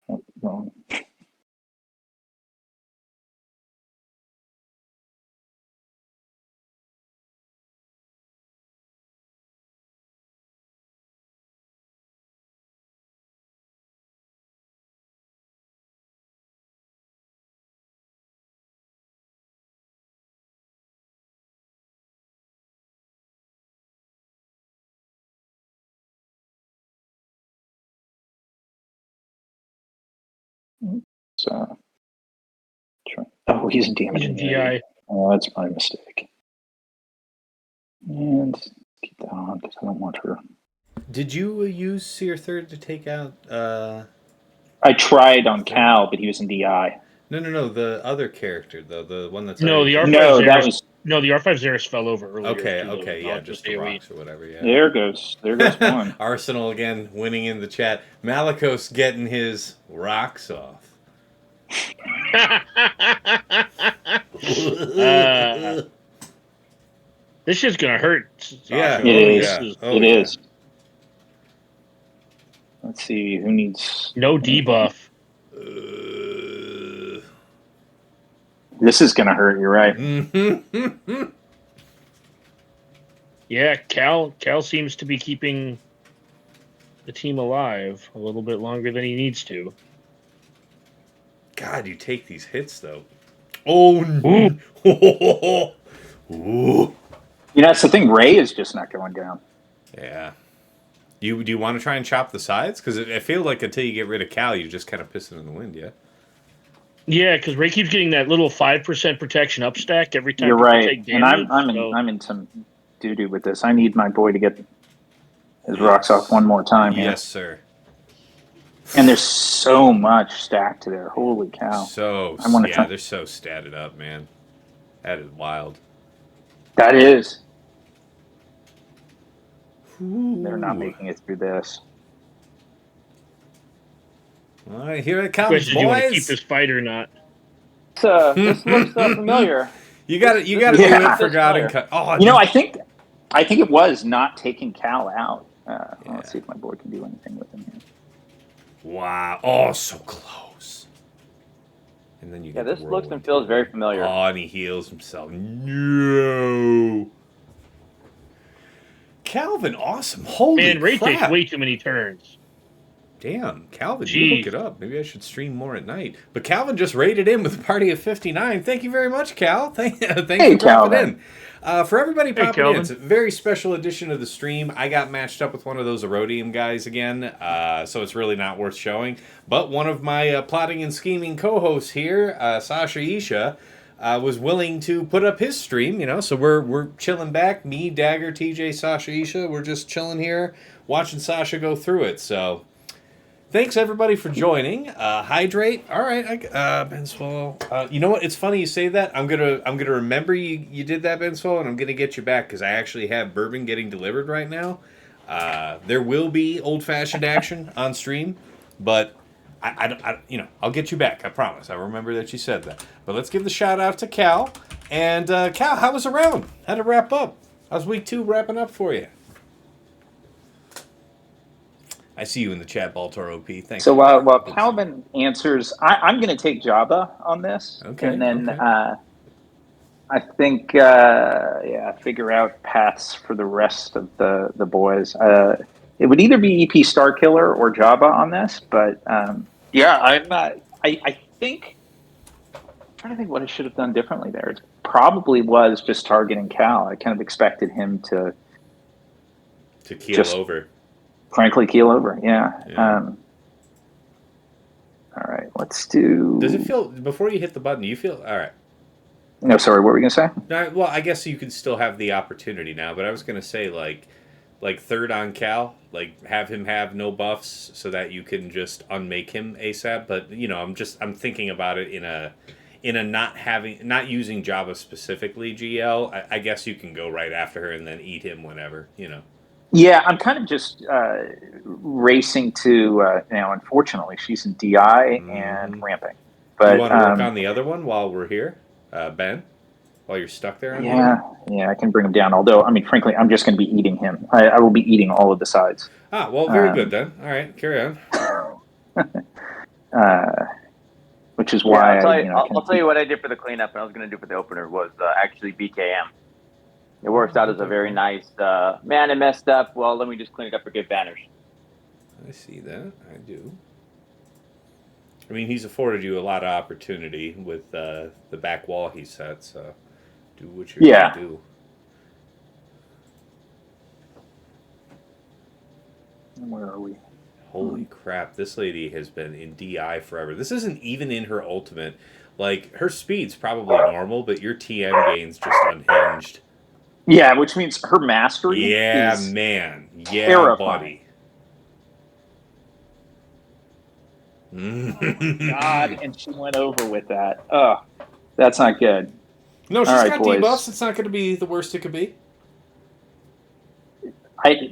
Oh, wrong. So, oh, he's in damage in DI. Oh, that's my mistake. And keep that on because I don't want her. Did you use Cere Third to take out? I tried on Cal, but he was in DI. No. The other character though, the one that's No, the R5 No, Xeris, that was no, the R5 Xeris fell over earlier. okay, yeah, just the AoE. rocks or whatever. Yeah. there goes one. Arsenal again winning in the chat. Malicos getting his rocks off. This shit's gonna hurt. Sasha. Yeah, It is. yeah. It is. Let's see who needs No debuff. This is gonna hurt. You're right. Yeah, Cal seems to be keeping the team alive a little bit longer than he needs to. God, you take these hits though. Oh no! Ooh. You know, that's the thing. Ray is just not going down. Yeah. Do you want to try and chop the sides? Because I feel like until you get rid of Cal, you're just kind of pissing in the wind. Yeah. Yeah, because Ray keeps getting that little 5% protection up stack every time. You're people right, take damage, and I'm in some doo doo with this. I need my boy to get his rocks off one more time. Here. Yes, sir. And there's so much stacked there. Holy cow! They're so statted up, man. That is wild. That is. Ooh. They're not making it through this. All right, here it comes, Question, do you want to keep boys. this fight or not? This looks familiar. You got to do it for God and cut. Oh, you know, I think it was not taking Cal out. Let's see if my boy can do anything with him here. Wow! Oh, so close. And then you get this looks and feels very familiar. Oh, and he heals himself. No. Calvin, awesome. Holy Man, Ray crap. takes way too many turns. Damn, Calvin, Jeez. you hook it up. Maybe I should stream more at night. But Calvin just raided in with a party of 59. Thank you very much, Cal. Thank you for dropping in. For everybody popping in, it's a very special edition of the stream. I got matched up with one of those Aurodium guys again, so it's really not worth showing. But one of my plotting and scheming co-hosts here, Sashaisha, was willing to put up his stream, so we're chilling back. Me, Dagger, TJ, Sashaisha, we're just chilling here, watching Sasha go through it, so... Thanks everybody for joining. Hydrate. All right, Ben Swallow. You know what? It's funny you say that. I'm gonna remember you did that, Ben Swallow, and I'm gonna get you back because I actually have bourbon getting delivered right now. There will be old-fashioned action on stream, but I'll get you back. I promise. I remember that you said that. But let's give the shout out to Cal. And Cal, how was the round? How'd it wrap up? How's week 2 wrapping up for you? I see you in the chat, Baltar OP. Thanks. So while Calvin answers, I'm going to take Jabba on this. Okay. And then I think, figure out paths for the rest of the boys. It would either be EP Starkiller or Jabba on this, but I think, I'm trying to think what I should have done differently there. It probably was just targeting Cal. I kind of expected him to keel over. Frankly, keel over, yeah. All right, let's do... Does it feel, before you hit the button, do you feel... All right. No, sorry, what were we going to say? No, well, I guess you could still have the opportunity now, but I was going to say, like third on Cal, like have him have no buffs so that you can just unmake him ASAP. But you know, I'm thinking about it in a not using Jabba specifically. GL, I guess you can go right after her and then eat him whenever. You know. Yeah, I'm kind of just racing to. Unfortunately, she's in DI and ramping. But you want to work on the other one while we're here, Ben? While you're stuck there on I can bring him down. Although, I mean, frankly, I'm just going to be eating him. I will be eating all of the sides. Ah, well, very good then. All right, carry on. Which is why I'll tell you what I did for the cleanup, and I was going to do for the opener was actually BKM. It works out as a very nice. Man, I messed up. Well, let me just clean it up for good banners. I see that. I do. I mean, he's afforded you a lot of opportunity with the back wall he set, so do what you're going to do. Where are we? Holy crap, this lady has been in DI forever. This isn't even in her ultimate. Like, her speed's probably normal, but your TM gain's just unhinged. Yeah, which means her mastery is man. Yeah, terrifying. buddy. Oh, God, and she went over with that. Oh, that's not good. No, she's got debuffs. It's not going to be the worst it could be.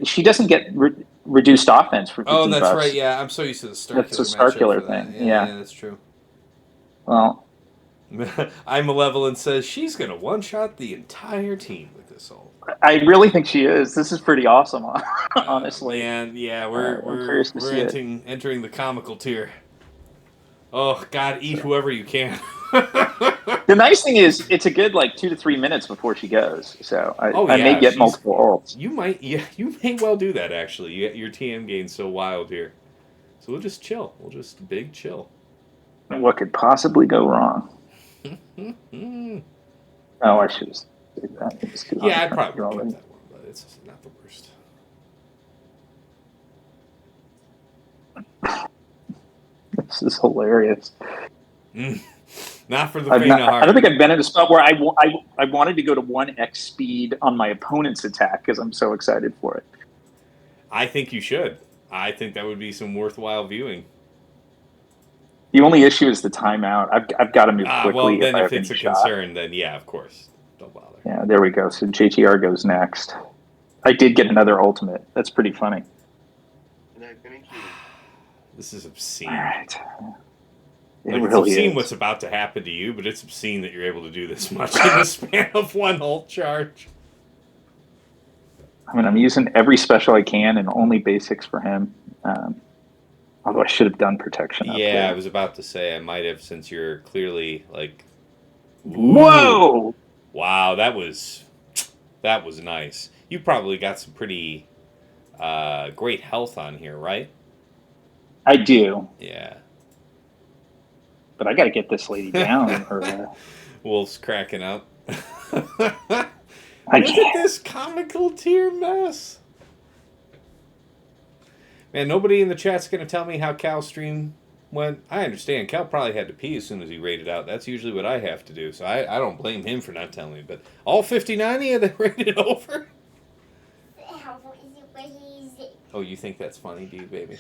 She doesn't get reduced offense for 50 Oh, that's buffs. right. Yeah, I'm so used to the Starkiller. That's a Starkiller thing. Yeah, that's true. Well, Malevolence says she's going to one-shot the entire team with this ult. I really think she is. This is pretty awesome, honestly. Man, yeah, we're entering the comical tier. Oh, God, eat whoever you can. The nice thing is, it's a good 2 to 3 minutes before she goes. So I may get multiple ults. You may well do that. Actually, your TM gain's so wild here, so we'll just chill. We'll just big chill. What could possibly go wrong? Oh, I should have said that. Yeah, I probably would get that one, but it's not the worst. This is hilarious. Not for the faint of heart. I don't think I've been in a spot where I wanted to go to 1x speed on my opponent's attack because I'm so excited for it. I think you should. I think that would be some worthwhile viewing. The only issue is the timeout. I've got to move quickly. Well, then if it's a concern, then yeah, of course. Don't bother. Yeah, there we go. So JTR goes next. I did get another ultimate. That's pretty funny. This is obscene. All right. It's obscene what's about to happen to you, but it's obscene that you're able to do this much in the span of one ult charge. I mean, I'm using every special I can and only basics for him. Although I should have done protection. Yeah, I was about to say I might have, since you're clearly like. Whoa! Wow, that was nice. You probably got some pretty great health on here, right? I do. Yeah. But I got to get this lady down. Wolf's cracking up. Look at this comical tier mess. Man, nobody in the chat's going to tell me how Cal's stream went. I understand. Cal probably had to pee as soon as he raided out. That's usually what I have to do. So I don't blame him for not telling me. But all 59 of you that raided over? Oh, you think that's funny, do you, baby?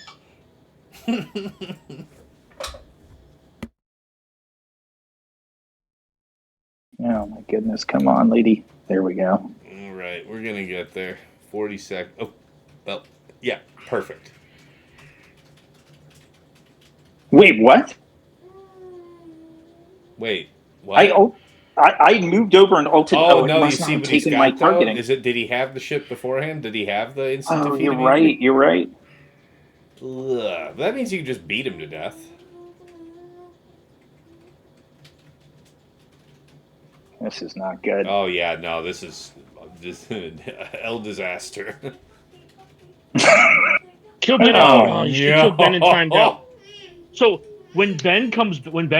Oh, my goodness. Come on, lady. There we go. All right. We're going to get there. 40 seconds. Oh, well, yeah. Perfect. Wait, what? Wait, what? I moved over and ulted. Oh, no, you see what he's got, targeting. Did he have the ship beforehand? Did he have the instant defeat? You're right. You're right. Ugh, that means you can just beat him to death. This is not good. Oh, yeah, no, this is El disaster. Kill Ben out. Kill Ben and timed out. So when Ben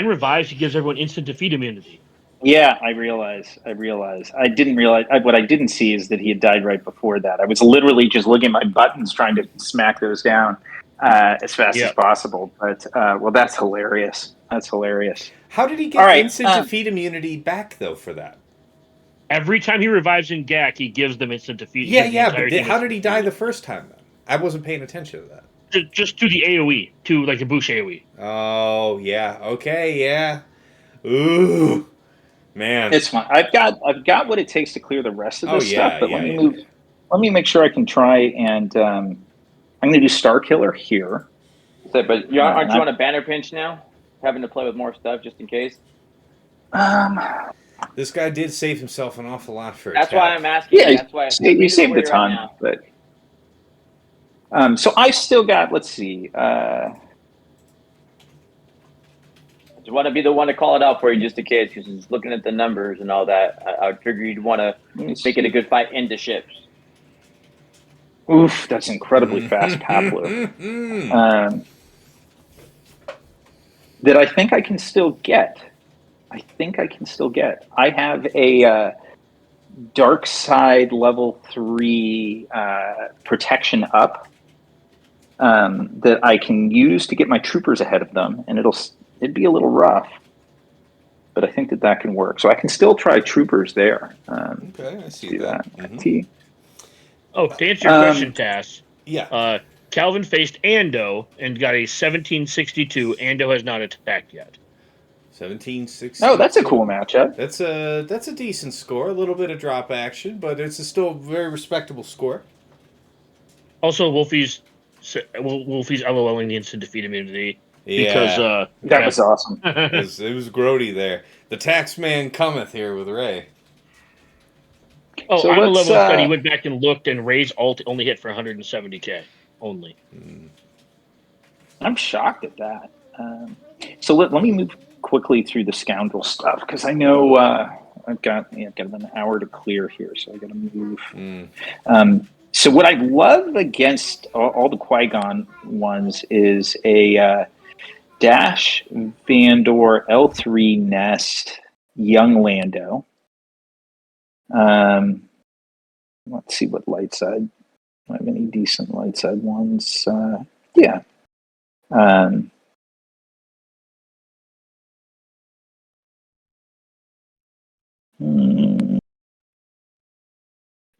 revives, he gives everyone instant defeat immunity. Yeah, I realize. I didn't realize. What I didn't see is that he had died right before that. I was literally just looking at my buttons, trying to smack those down as fast as possible. But well, that's hilarious. That's hilarious. How did he get instant defeat immunity back though for that? Every time he revives in GAC, he gives them instant defeat. Yeah, but how did he die the first time then? I wasn't paying attention to that. Just to the AoE, to like the Bush AoE. Oh, yeah. Okay, yeah. Ooh. Man. It's fine. I've got what it takes to clear the rest of this stuff, but let me move. Yeah. Let me make sure I can try and I'm going to do Star Killer here. So, but aren't you on a banner pinch now? Having to play with more stuff just in case? This guy did save himself an awful lot for That's attack. why I'm asking. Yeah, that's why you saved a ton, but so I've still got. Let's see. You want to be the one to call it out for you just in case, because just looking at the numbers and all that, I figure you'd want to make it a good fight into ships. Oof, that's incredibly fast Pablo. That I think I can still get. I have a dark side level 3 protection up that I can use to get my troopers ahead of them, and it'd be a little rough, but I think that can work. So I can still try troopers there. Okay, I see that. Mm-hmm. Oh, to answer your question, Tass. Yeah. Calvin faced Ando and got a 1762. Ando has not attacked yet. 17-6. Oh, that's a cool matchup. That's a decent score. A little bit of drop action, but it's still a very respectable score. Also, Wolfie's LOLing the instant defeat immunity. Yeah. Because that was awesome. it was grody there. The tax man cometh here with Ray. Oh, so I'm a level that he went back and looked, and Ray's ult only hit for 170k only. I'm shocked at that. So let me move quickly through the scoundrel stuff, because I know I've got an hour to clear here, so I got to move. So what I love against all the Qui-Gon ones is a Dash Vandor L3 Nest Young Lando. Let's see what light side. Do I have any decent light side ones? Yeah.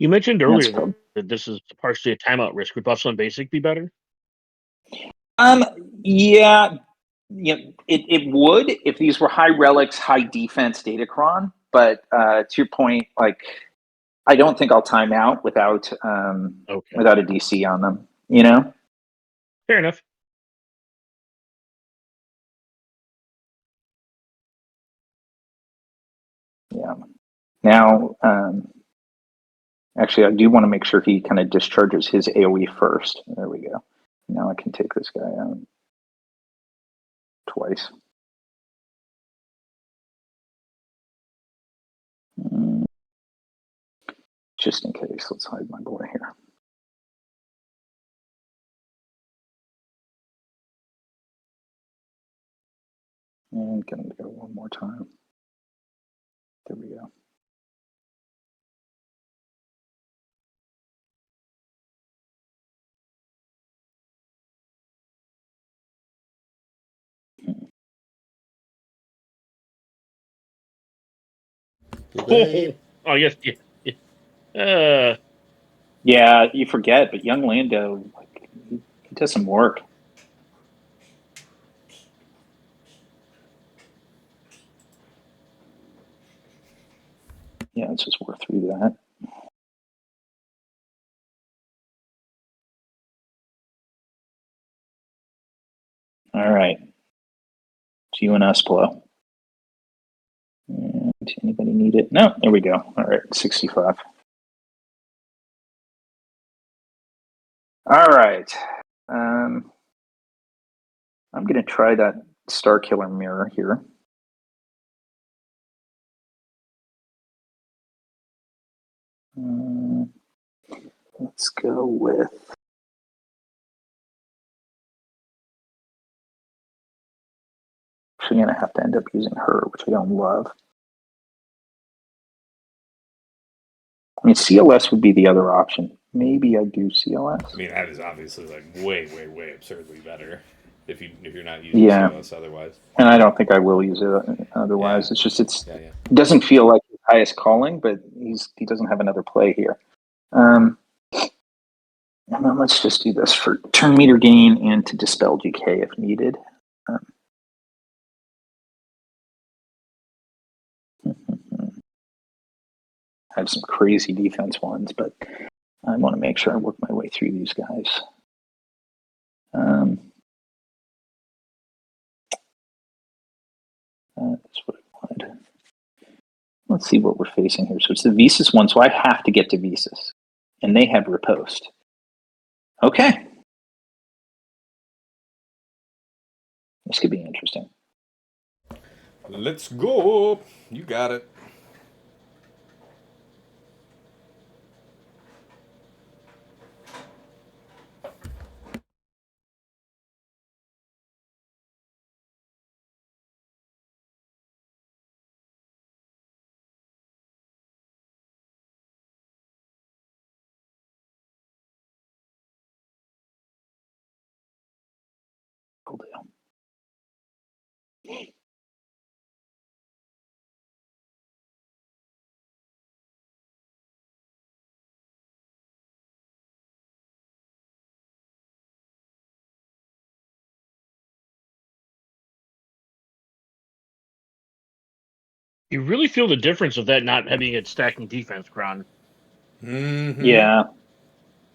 You mentioned earlier that this is partially a timeout risk. Would buffs on basic be better? Yeah, it would if these were high relics, high defense Datacron. But to your point, like, I don't think I'll time out without without a DC on them. You know. Fair enough. Yeah. Now, actually, I do want to make sure he kind of discharges his AoE first. There we go. Now I can take this guy out twice. Just in case, let's hide my boy here. And get him to go one more time. There we go. Oh yes. Yeah, you forget, but young Lando, like, he does some work. Yeah, let's just work through that. All right. It's you and us, Plo. And anybody need it? No, there we go. All right, 65. All right. I'm going to try that Star Killer mirror here. Let's go with... Actually going to have to end up using her, which I don't love. I mean, CLS would be the other option. Maybe I do CLS. I mean, that is obviously like way, way, way absurdly better if you're not using CLS otherwise. And I don't think I will use it otherwise. Yeah. It's just it doesn't feel like it highest calling, but he doesn't have another play here. And then let's just do this for turn meter gain and to dispel GK if needed. I have some crazy defense ones, but I want to make sure I work my way through these guys. That's what I wanted. Let's see what we're facing here. So it's the Visas one, so I have to get to Visas. And they have riposte. Okay. This could be interesting. Let's go. You got it. You really feel the difference of that not having it stacking defense, Kron. Mm-hmm. Yeah.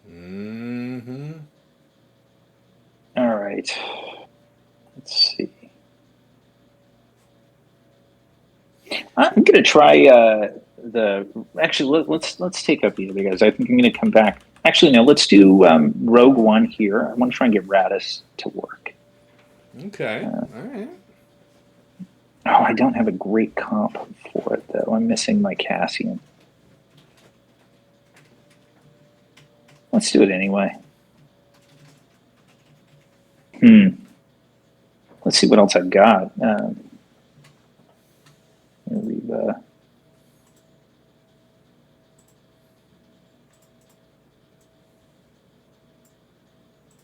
Mm-hmm. All right. Let's see. I'm going to try Actually, let's take up the other guys. I think I'm going to come back. Actually, no. Let's do Rogue One here. I want to try and get Raddus to work. Okay. All right. Oh, I don't have a great comp for it, though. I'm missing my Cassian. Let's do it anyway. Let's see what else I've got.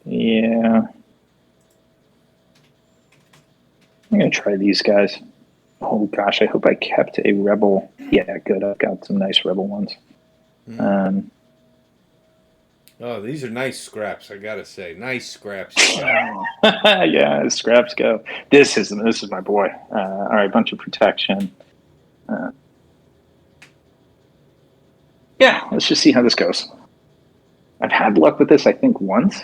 Yeah. I'm going to try these guys. Oh, gosh, I hope I kept a Rebel. Yeah, good. I've got some nice Rebel ones. Oh, these are nice scraps, I got to say. Nice scraps. Yeah, scraps go. This is my boy. All right, bunch of protection. Yeah, let's just see how this goes. I've had luck with this, I think, once.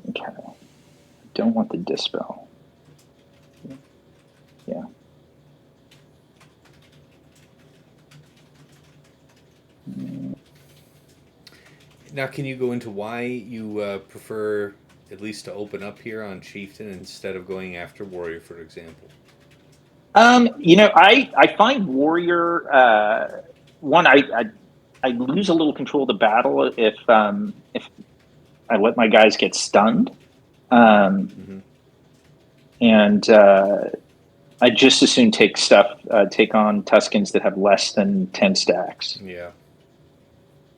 Okay. Don't want the dispel. Yeah. Now, can you go into why you prefer at least to open up here on Chieftain instead of going after Warrior, for example? I find Warrior one. I lose a little control of the battle if I let my guys get stunned, and I just as soon take on Tuskens that have less than 10 stacks. Yeah.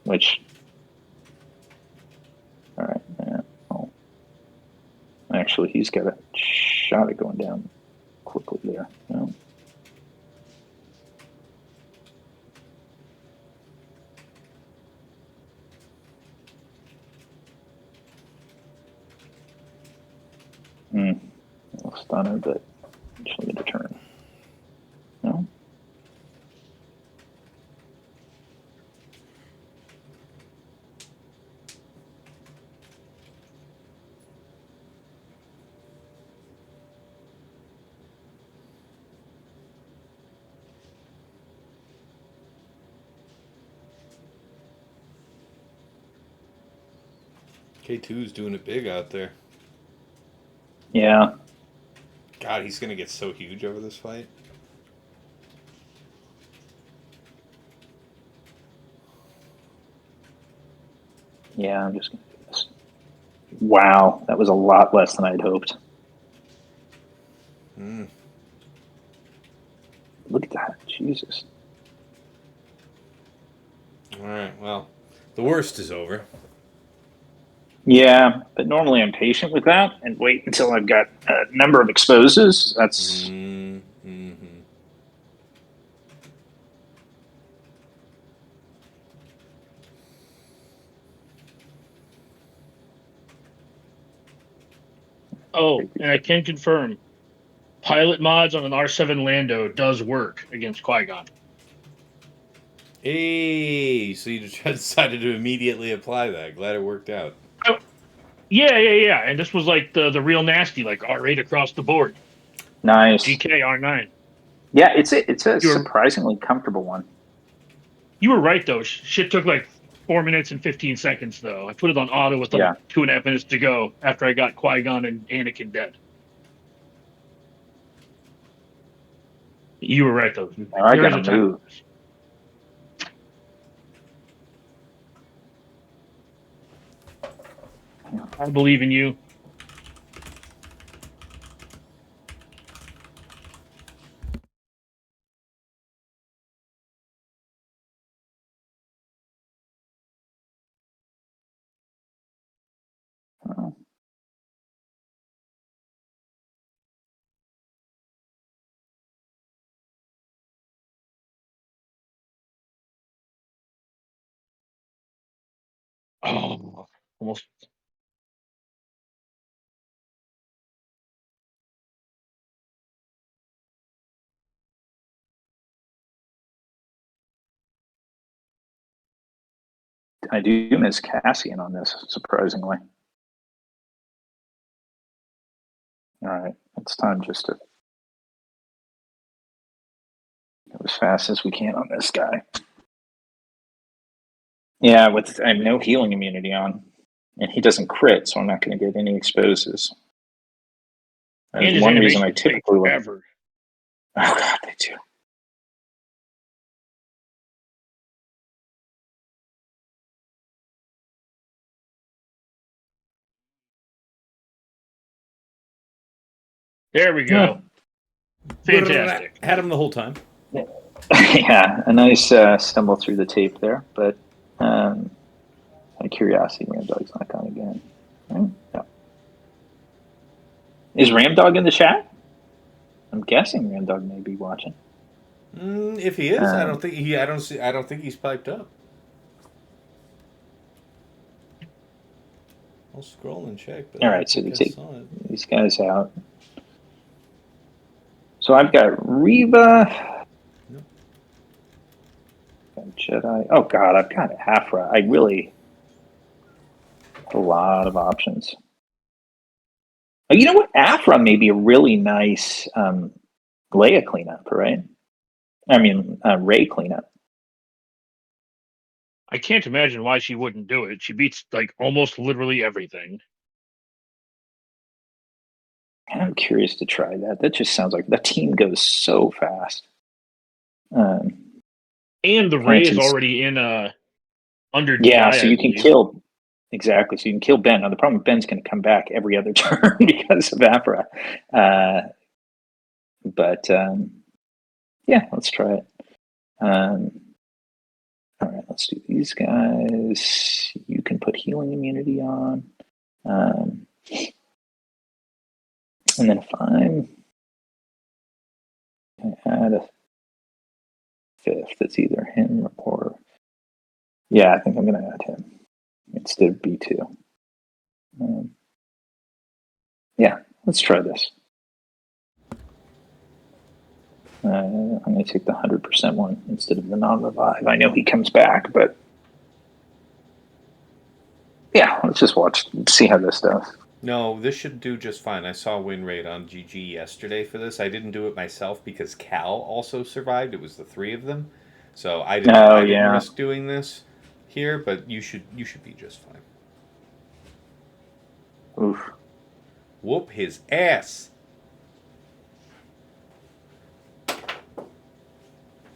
Which. All right. Yeah. Oh. Actually, he's got a shot at going down quickly there. No. I'll stun her, but she'll get a turn. No? K2's doing it big out there. Yeah. God, he's going to get so huge over this fight. Yeah, I'm just going to do this. Wow, that was a lot less than I'd hoped. Look at that. Jesus. All right, well, the worst is over. Yeah, but normally I'm patient with that and wait until I've got a number of exposes. That's Oh, and I can confirm, pilot mods on an R7 Lando does work against Qui-Gon. Hey, so you just decided to immediately apply that. Glad it worked out. Oh, yeah. And this was like the real nasty, like R8 across the board. Nice. GK R9. Yeah, it's a You're- surprisingly comfortable one. You were right though. Shit took like 4 minutes and 15 seconds though. I put it on auto with like Yeah. 2.5 minutes to go after I got Qui-Gon and Anakin dead. You were right though. I There is gotta a time. move. I believe in you. Oh, almost. I do miss Cassian on this, surprisingly. All right, it's time just to go as fast as we can on this guy. Yeah, I have no healing immunity on, and he doesn't crit, so I'm not going to get any exposes. And There's his one reason I animations take typically look. forever. Oh god, they do. There we go. Fantastic. Had him the whole time. Yeah, a nice stumble through the tape there, but my curiosity, Ramdog's not gone again. Right? No. Is Ramdog in the chat? I'm guessing Ramdog may be watching. If he is, I don't think he's piped up. I'll scroll and check. But All right, so they take these guys out. So I've got Reva. Nope. Got Jedi. Oh god, I've got Aphra. I really have a lot of options. You know what? Aphra may be a really nice Leia cleanup, right? I mean, Rey cleanup. I can't imagine why she wouldn't do it. She beats like almost literally everything. I'm curious to try that. That just sounds like the team goes so fast. And the Rey is already in under yeah, DI, so you can kill exactly. So you can kill Ben. Now the problem, Ben's going to come back every other turn because of Aphra. But yeah, let's try it. All right, let's do these guys. You can put healing immunity on. And then if I add a fifth, it's either him or... Yeah, I think I'm going to add him instead of B2. Yeah, let's try this. I'm going to take the 100% one instead of the non-revive. I know he comes back, but... Yeah, let's just see how this does. No, this should do just fine. I saw win rate on GG yesterday for this. I didn't do it myself because Cal also survived. It was the three of them. So I didn't risk doing this here, but you should be just fine. Oof. Whoop his ass.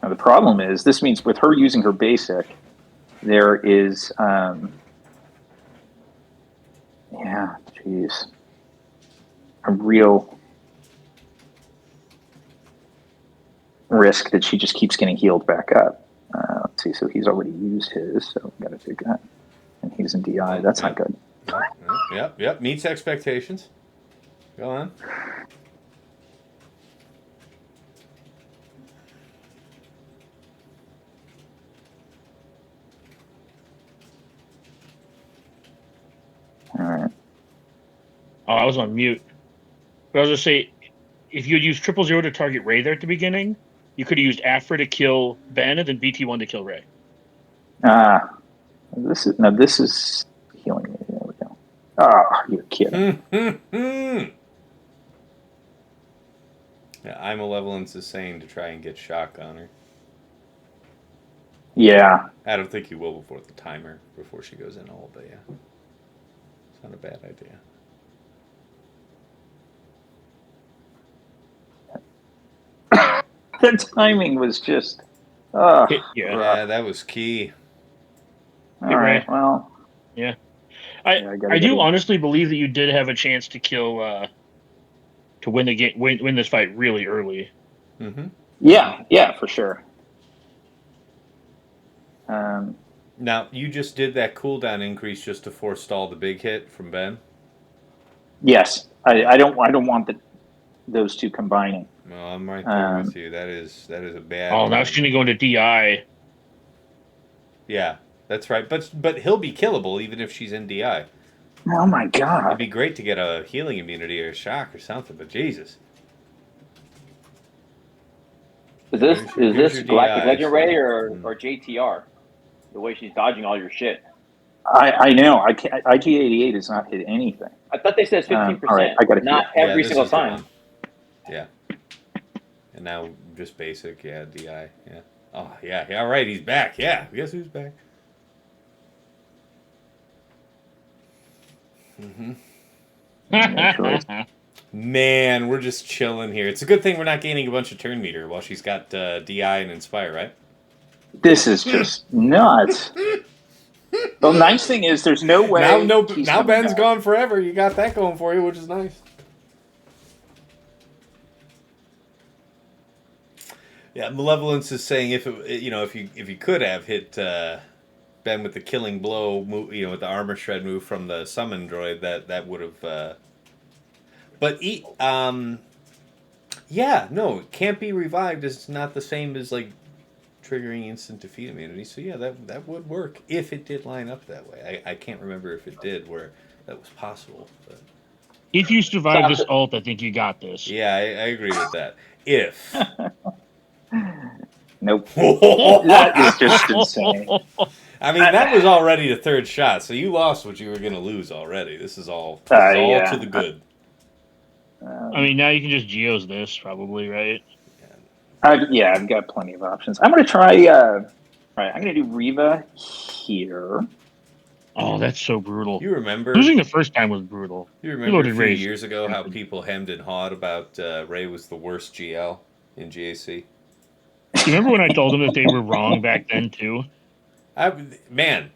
Now the problem is, this means with her using her basic, there is, yeah, jeez, a real risk that she just keeps getting healed back up. Let's see, so he's already used his, so we got to take that. And he's in DI, that's not good. Yep, meets expectations. Go on. All right. Oh, I was on mute. But I was going to say, if you had used 000 to target Ray there at the beginning, you could have used Aphra to kill Ben and then BT1 to kill Ray. This is healing. There we go. Oh, you're kidding. Yeah, Malevolence is saying to try and get shock on her. Yeah. I don't think you will before the timer, before she goes in all, but yeah. It's not a bad idea. The timing was just... Yeah, that was key. All right, well... Yeah. I do honestly believe that you did have a chance to kill... to win the game, win this fight really early. Mm-hmm. Yeah, for sure. Now, you just did that cooldown increase just to forestall the big hit from Ben? Yes. I don't want those two combining. No, I'm right there with you. That is a bad... Oh, now she's going to go into DI. Yeah, that's right. But he'll be killable even if she's in DI. Oh my god. It'd be great to get a healing immunity or a shock or something, but Jesus. Is this Galactic Legend Ray or JTR? The way she's dodging all your shit. I know. I can't. IG88 has not hit anything. I thought they said 15%. All right, I got not every single time. Yeah. And now just basic, yeah, DI, yeah. Oh, yeah, all right, he's back, yeah. Guess who's back? Mm-hmm. Man, we're just chilling here. It's a good thing we're not gaining a bunch of turn meter while she's got DI and Inspire, right? This is just nuts. The nice thing is there's no way... Now Ben's gone forever. You got that going for you, which is nice. Yeah, Malevolence is saying if you could have hit Ben with the killing blow, with the armor shred move from the summon droid, that would have. It can't be revived. It's not the same as like triggering instant defeat immunity. So yeah, that would work if it did line up that way. I can't remember if it did where that was possible. But. If you survive this ult, I think you got this. Yeah, I agree with that. If. Nope. That is just insane. I mean, that was already the third shot, so you lost what you were going to lose already. This is all to the good. I mean, now you can just Geos this, probably, right? I've got plenty of options. I'm going to try... all right, I'm going to do Reva here. Oh, that's so brutal. You remember... Losing the first time was brutal. You remember a few years ago how people hemmed and hawed about Ray was the worst GL in GAC? You remember when I told them that they were wrong back then, too? Man,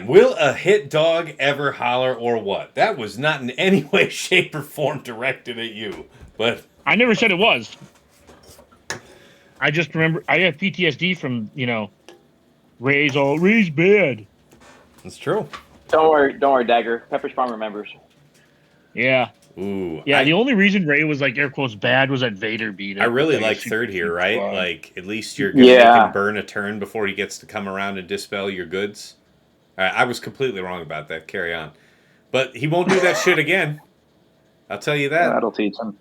will a hit dog ever holler or what? That was not in any way, shape, or form directed at you. But I never said it was. I just remember I have PTSD from, Ray's bad. It's true. Don't worry, Dagger. Pepper's Farm remembers. Yeah. Ooh. Yeah, the only reason Ray was like air quotes bad was that Vader beat him. I really like third here, right? Like at least you're gonna make him burn a turn before he gets to come around and dispel your goods. I was completely wrong about that. Carry on. But he won't do that shit again. I'll tell you that. That'll teach him.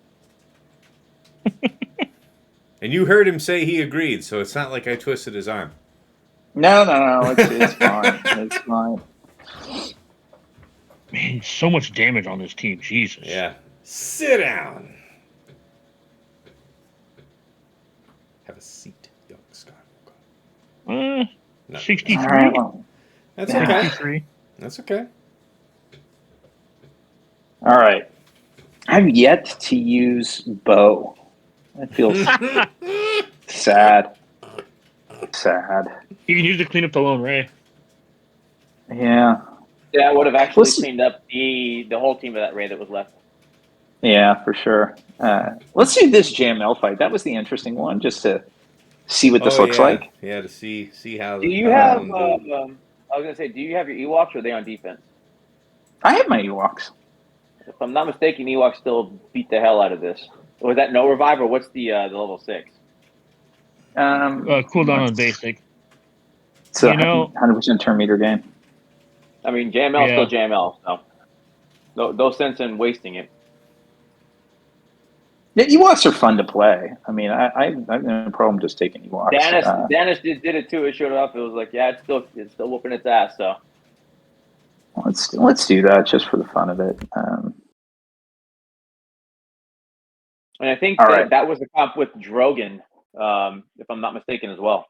And you heard him say he agreed, so it's not like I twisted his arm. No. It's fine. It's fine. Man, so much damage on this team. Jesus. Yeah. Sit down. Have a seat, young Skywalker. 63. Right, well, That's okay. 63. That's okay. All right. I've yet to use bow. That feels sad. Sad. You can use it to clean up the lone Ray. Yeah. Yeah, I would have actually cleaned up the whole team of that Ray that was left. Yeah, for sure. Let's do this JML fight. That was the interesting one, just to see what this looks like. Yeah, to see how. Do you have? I was gonna say, do you have your Ewoks or are they on defense? I have my Ewoks. If I'm not mistaken, Ewoks still beat the hell out of this. Was that no revive or what's the level 6? Cooldown on basic. It's a 100% turn meter game. I mean, JML is still JML, so no sense in wasting it. Yeah, Ewoks are fun to play. I mean, I have no problem just taking Ewoks. Danis did it too. It showed up. It was like, yeah, it's still whooping its ass. So let's do that just for the fun of it. and I think that was the comp with Drogon, if I'm not mistaken, as well.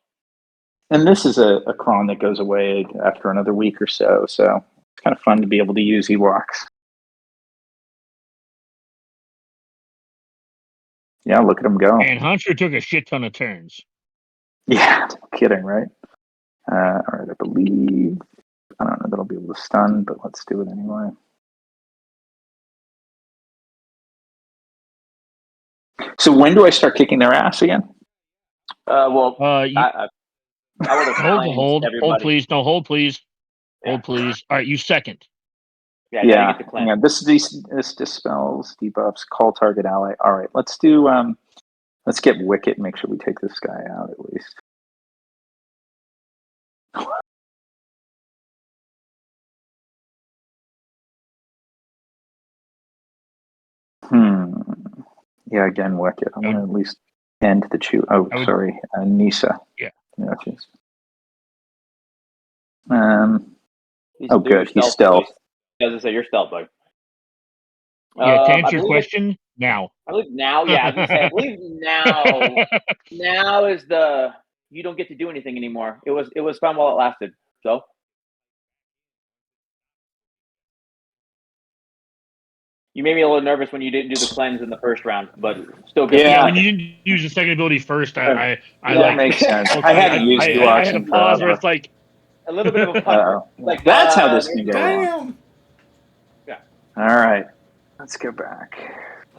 And this is a cron that goes away after another week or so. So it's kind of fun to be able to use Ewoks. Yeah, look at him go. And Hunter took a shit ton of turns. Yeah, no kidding, right? All right, I believe. I don't know that I'll be able to stun, but let's do it anyway. So when do I start kicking their ass again? I would have hold, please. No, hold, please. Yeah. Hold, please. All right, you second. Yeah. This dispels, debuffs, call target ally. All right, let's do. Let's get Wicket. Make sure we take this guy out at least. Yeah, again, Wicket. I want to at least end the chew. Oh, sorry, Nisa. Yeah. Yeah, jeez. Oh, good. He's stealth. As I say, you're stealth, bug. Yeah, to answer your question, now. I believe now, yeah. I was gonna say, I believe now. Now is the you don't get to do anything anymore. It was fun while it lasted. So. You made me a little nervous when you didn't do the cleanse in the first round, but still good. Yeah, when you didn't use the second ability first, I that makes sense. I hadn't used the I had a pause where it's like a little bit of a pause. Like that's how this can go. Damn. Yeah. All right, let's go back.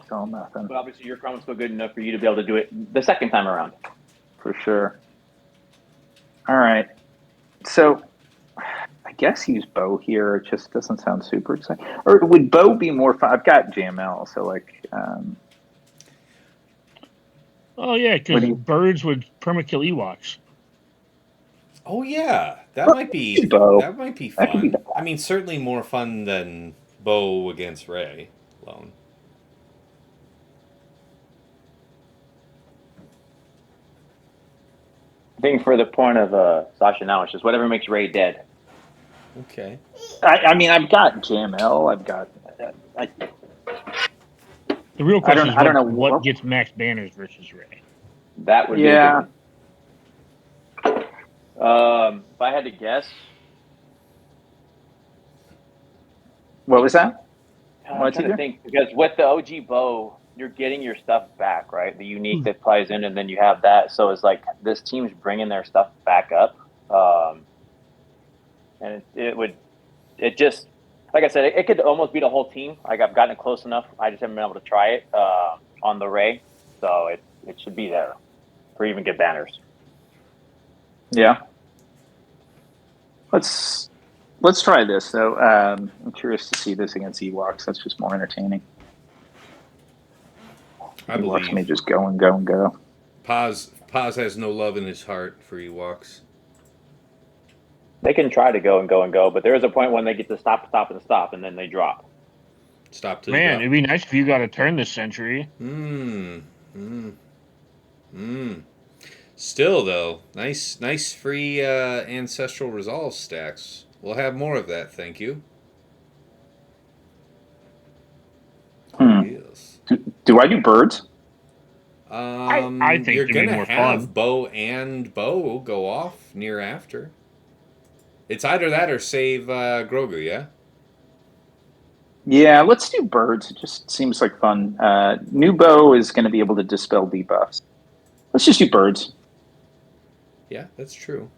Still nothing. But obviously, your crown was still good enough for you to be able to do it the second time around. For sure. All right, so. I guess use Bo here. It just doesn't sound super exciting. Or would Bo be more fun? I've got JML, so like. Oh yeah, because birds would permakill Ewoks. Oh yeah, that might be Bo. That might be fun. I mean, certainly more fun than Bo against Ray alone. I think for the point of Sasha now, it's just whatever makes Ray dead. Okay. I mean, I've got JML. I've got. The real question is what gets max banners versus Ray. That would be a good one. If I had to guess. What was that? I'm trying to think, because with the OG bow, you're getting your stuff back, right? The unique that plays in, and then you have that. So it's like this team's bringing their stuff back up. And it just, like I said, it could almost be the whole team. Like I've gotten it close enough. I just haven't been able to try it on the Ray. So it should be there for even good banners. Yeah. Let's try this though. I'm curious to see this against Ewoks. That's just more entertaining. Ewoks may just go and go and go. Paz has no love in his heart for Ewoks. They can try to go and go and go, but there is a point when they get to stop, and then they drop. Man, it'd be nice if you got a turn this century. Still, though, nice free Ancestral Resolve stacks. We'll have more of that, thank you. Yes. Do I do birds? I think you're gonna more have fun. Bo go off near after. It's either that or save Grogu, yeah? Yeah, let's do birds. It just seems like fun. New Bo is going to be able to dispel debuffs. Let's just do birds. Yeah, that's true.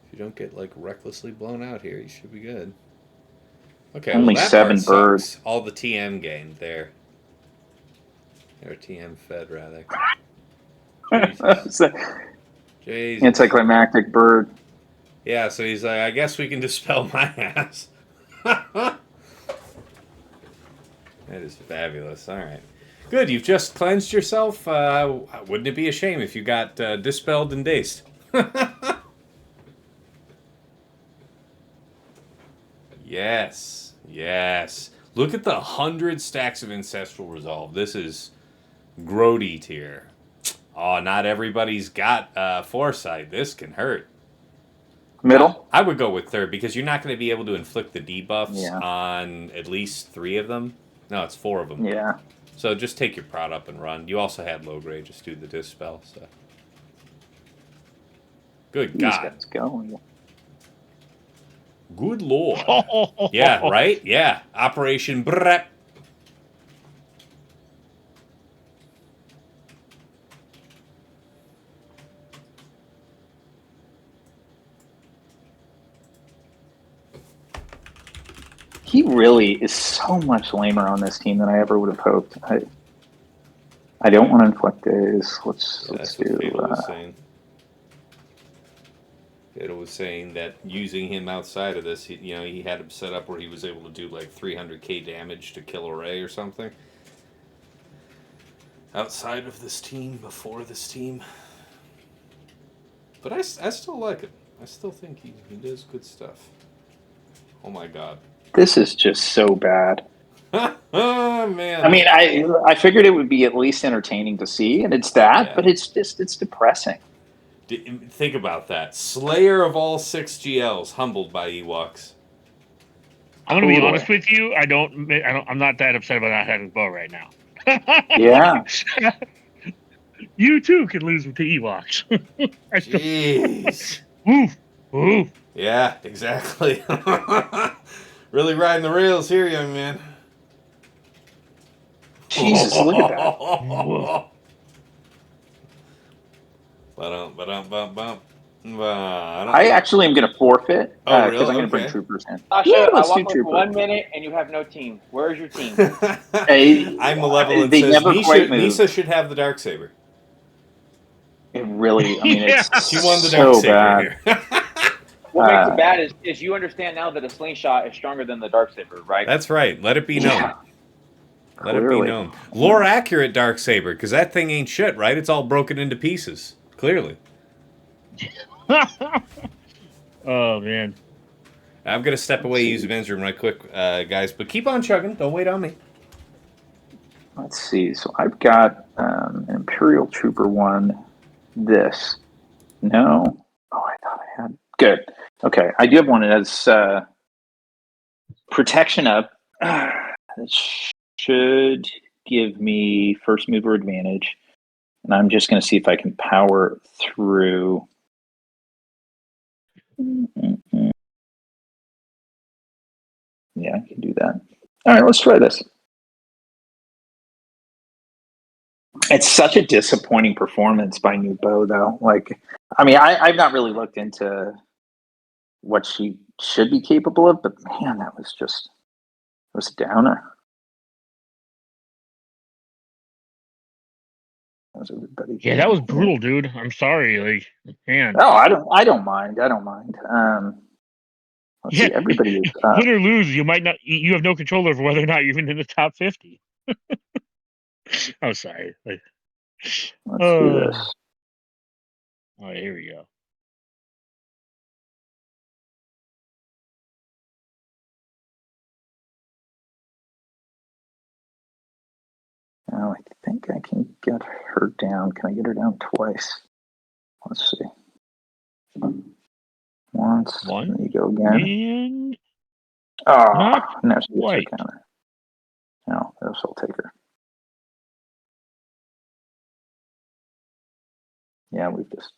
If you don't get like recklessly blown out here, you should be good. Okay, only that 7 birds. Sucks. All the TM gained there. Or TM fed rather. Jesus. Anticlimactic bird. Yeah, so he's like, I guess we can dispel my ass. That is fabulous. All right. Good, you've just cleansed yourself. Wouldn't it be a shame if you got dispelled and dazed? Yes. Look at the 100 stacks of Ancestral Resolve. This is Grody tier. Oh, not everybody's got Foresight. This can hurt. Middle? I would go with third because you're not going to be able to inflict the debuffs on at least 3 of them. No, it's 4 of them. Yeah. So just take your prod up and run. You also had low grade. Just do the dispel. So. Good God. Let's go. Good Lord. Yeah, right? Yeah. Operation Brep. He really is so much lamer on this team than I ever would have hoped. I don't want to inflict days. Let's do. Fatal was saying that using him outside of this, he had him set up where he was able to do like 300k damage to kill a Ray or something. Outside of this team, before this team. But I still like it. I still think he does good stuff. Oh my God. This is just so bad. Oh man. I mean, I figured it would be at least entertaining to see, and it's that, but it's depressing. Think about that. Slayer of all 6 GLs, humbled by Ewoks. I'm going to be honest with you. I'm not that upset about not having Bo right now. Yeah. You too could lose to Ewoks. Jeez. Oof. Yeah, exactly. Really riding the rails here, young man. Jesus, look at that. I actually am going to forfeit because I'm going to bring troopers in. Sasha, I walk for 1 minute and you have no team. Where's your team? I'm Malevolence says Nisha should have the Darksaber. It really, I mean, it's she won the so Darksaber bad. Here. What makes it bad is you understand now that a slingshot is stronger than the Darksaber, right? That's right. Let it be known. Let it be known. Lore accurate Darksaber, because that thing ain't shit, right? It's all broken into pieces. Clearly. Oh, man. I'm going to step away, use the men's room right quick, guys. But keep on chugging. Don't wait on me. Let's see. So I've got an Imperial Trooper 1. This. No. Oh, I thought I had. Good. Okay. I do have one as protection up. It should give me first mover advantage. And I'm just going to see if I can power through. Yeah, I can do that. All right, let's try this. It's such a disappointing performance by New Bow, though. Like, I mean, I've not really looked into what she should be capable of, but man, that was a downer. Yeah, that was brutal, dude. I'm sorry, like, man. Oh, I don't mind. Let's see, everybody is win or lose, you might not. You have no control over whether or not you're even in the top 50. I'm sorry. Like, let's do this. All right, here we go. Now I think I can get her down. Can I get her down twice? Let's see. Once. One. There you go again. And no, she gets her counter. No, this will take her. Yeah, we've just.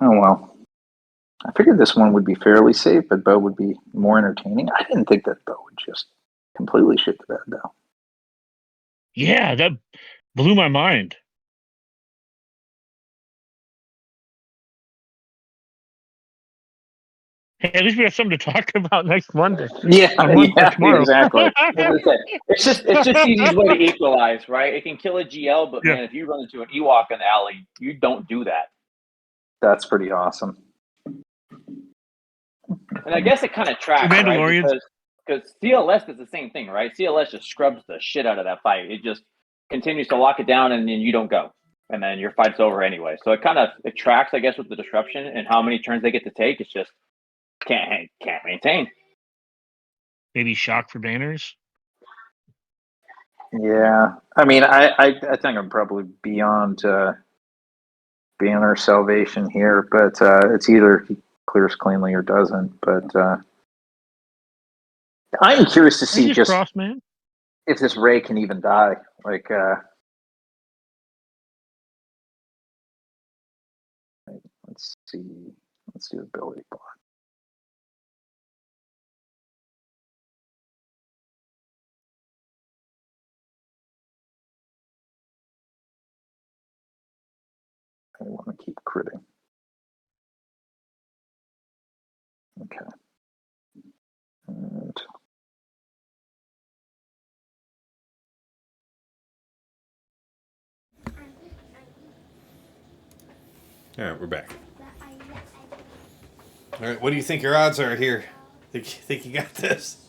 Oh well. I figured this one would be fairly safe, but Bo would be more entertaining. I didn't think that Bo would just completely shit the bed, though. Yeah, that blew my mind. Hey, at least we have something to talk about next Monday. Yeah, exactly. It's just the easiest way to equalize, right? It can kill a GL, but man, if you run into an Ewok in the alley, you don't do that. That's pretty awesome. And I guess it kind of tracks, right? Because CLS does the same thing, right? CLS just scrubs the shit out of that fight. It just continues to lock it down, and then you don't go, and then your fight's over anyway. So it tracks, I guess, with the disruption and how many turns they get to take. It's just can't maintain. Maybe shock for banners. Yeah, I mean, I think I'm probably beyond banner salvation here, but it's either he clears cleanly or doesn't. But I'm curious to see just cross, man. if this Ray can even die. Like, let's see, let's do ability block. I want to keep critting. Okay. And All right, we're back. All right, what do you think your odds are here? Think you got this?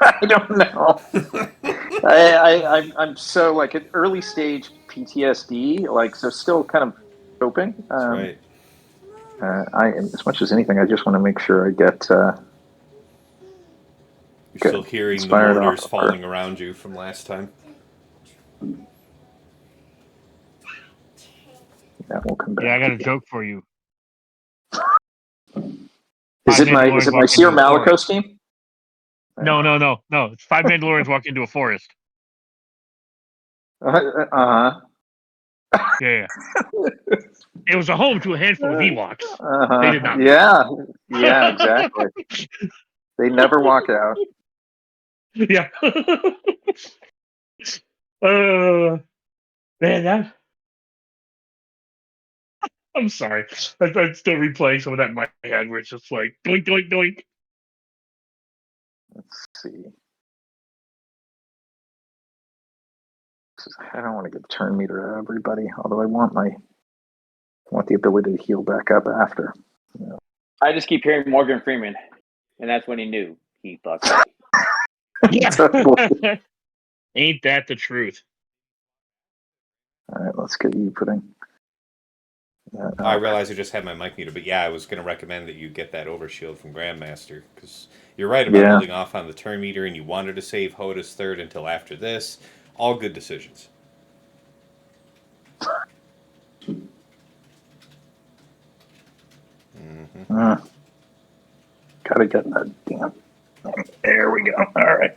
I don't know. I'm so like at early stage PTSD, like so still kind of coping. That's right. As much as anything, I just want to make sure I get. You're still hearing the mortars falling around you from last time. That will come back. Yeah, I got a joke for you. Is it my Cere Malicos team? No. It's 5 Mandalorians walk into a forest. Uh-huh. Yeah. It was a home to a handful of Ewoks. Uh-huh. They did not. Yeah, exactly. They never walk out. Yeah. Man, I'm sorry. I'm still replaying some of that in my head where it's just like, doink, doink, doink. Let's see. I don't want to give turn meter to everybody, although I want the ability to heal back up after. Yeah. I just keep hearing Morgan Freeman, and that's when he knew he fucked up. Yeah. Ain't that the truth? All right, let's get you putting. I realize I just had my mic muted, but yeah, I was going to recommend that you get that overshield from Grandmaster, because you're right about holding off on the turn meter, and you wanted to save Hoda's third until after this. All good decisions. Gotta get that damn. There we go. All right.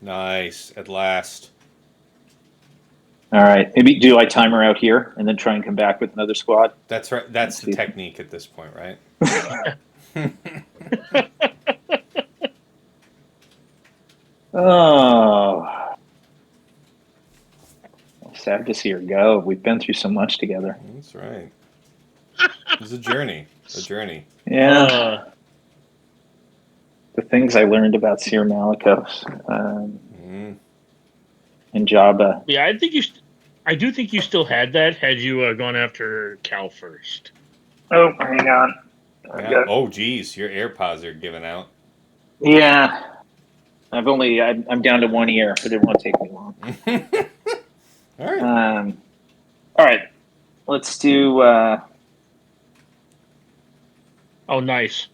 Nice. At last. All right. Maybe do I timer out here and then try and come back with another squad? That's right. That's the technique at this point, right? Oh. Sad to see her go. We've been through so much together. That's right. It's a journey. A journey. Yeah. The things I learned about Cere Malicos and Jabba. Yeah, I do think you still had that had you gone after Cal first. Oh, hang on. Yeah. Oh, geez, your AirPods are giving out. Yeah. I'm down to one ear, but it won't take me long. All right. All right. Let's do. Oh, nice.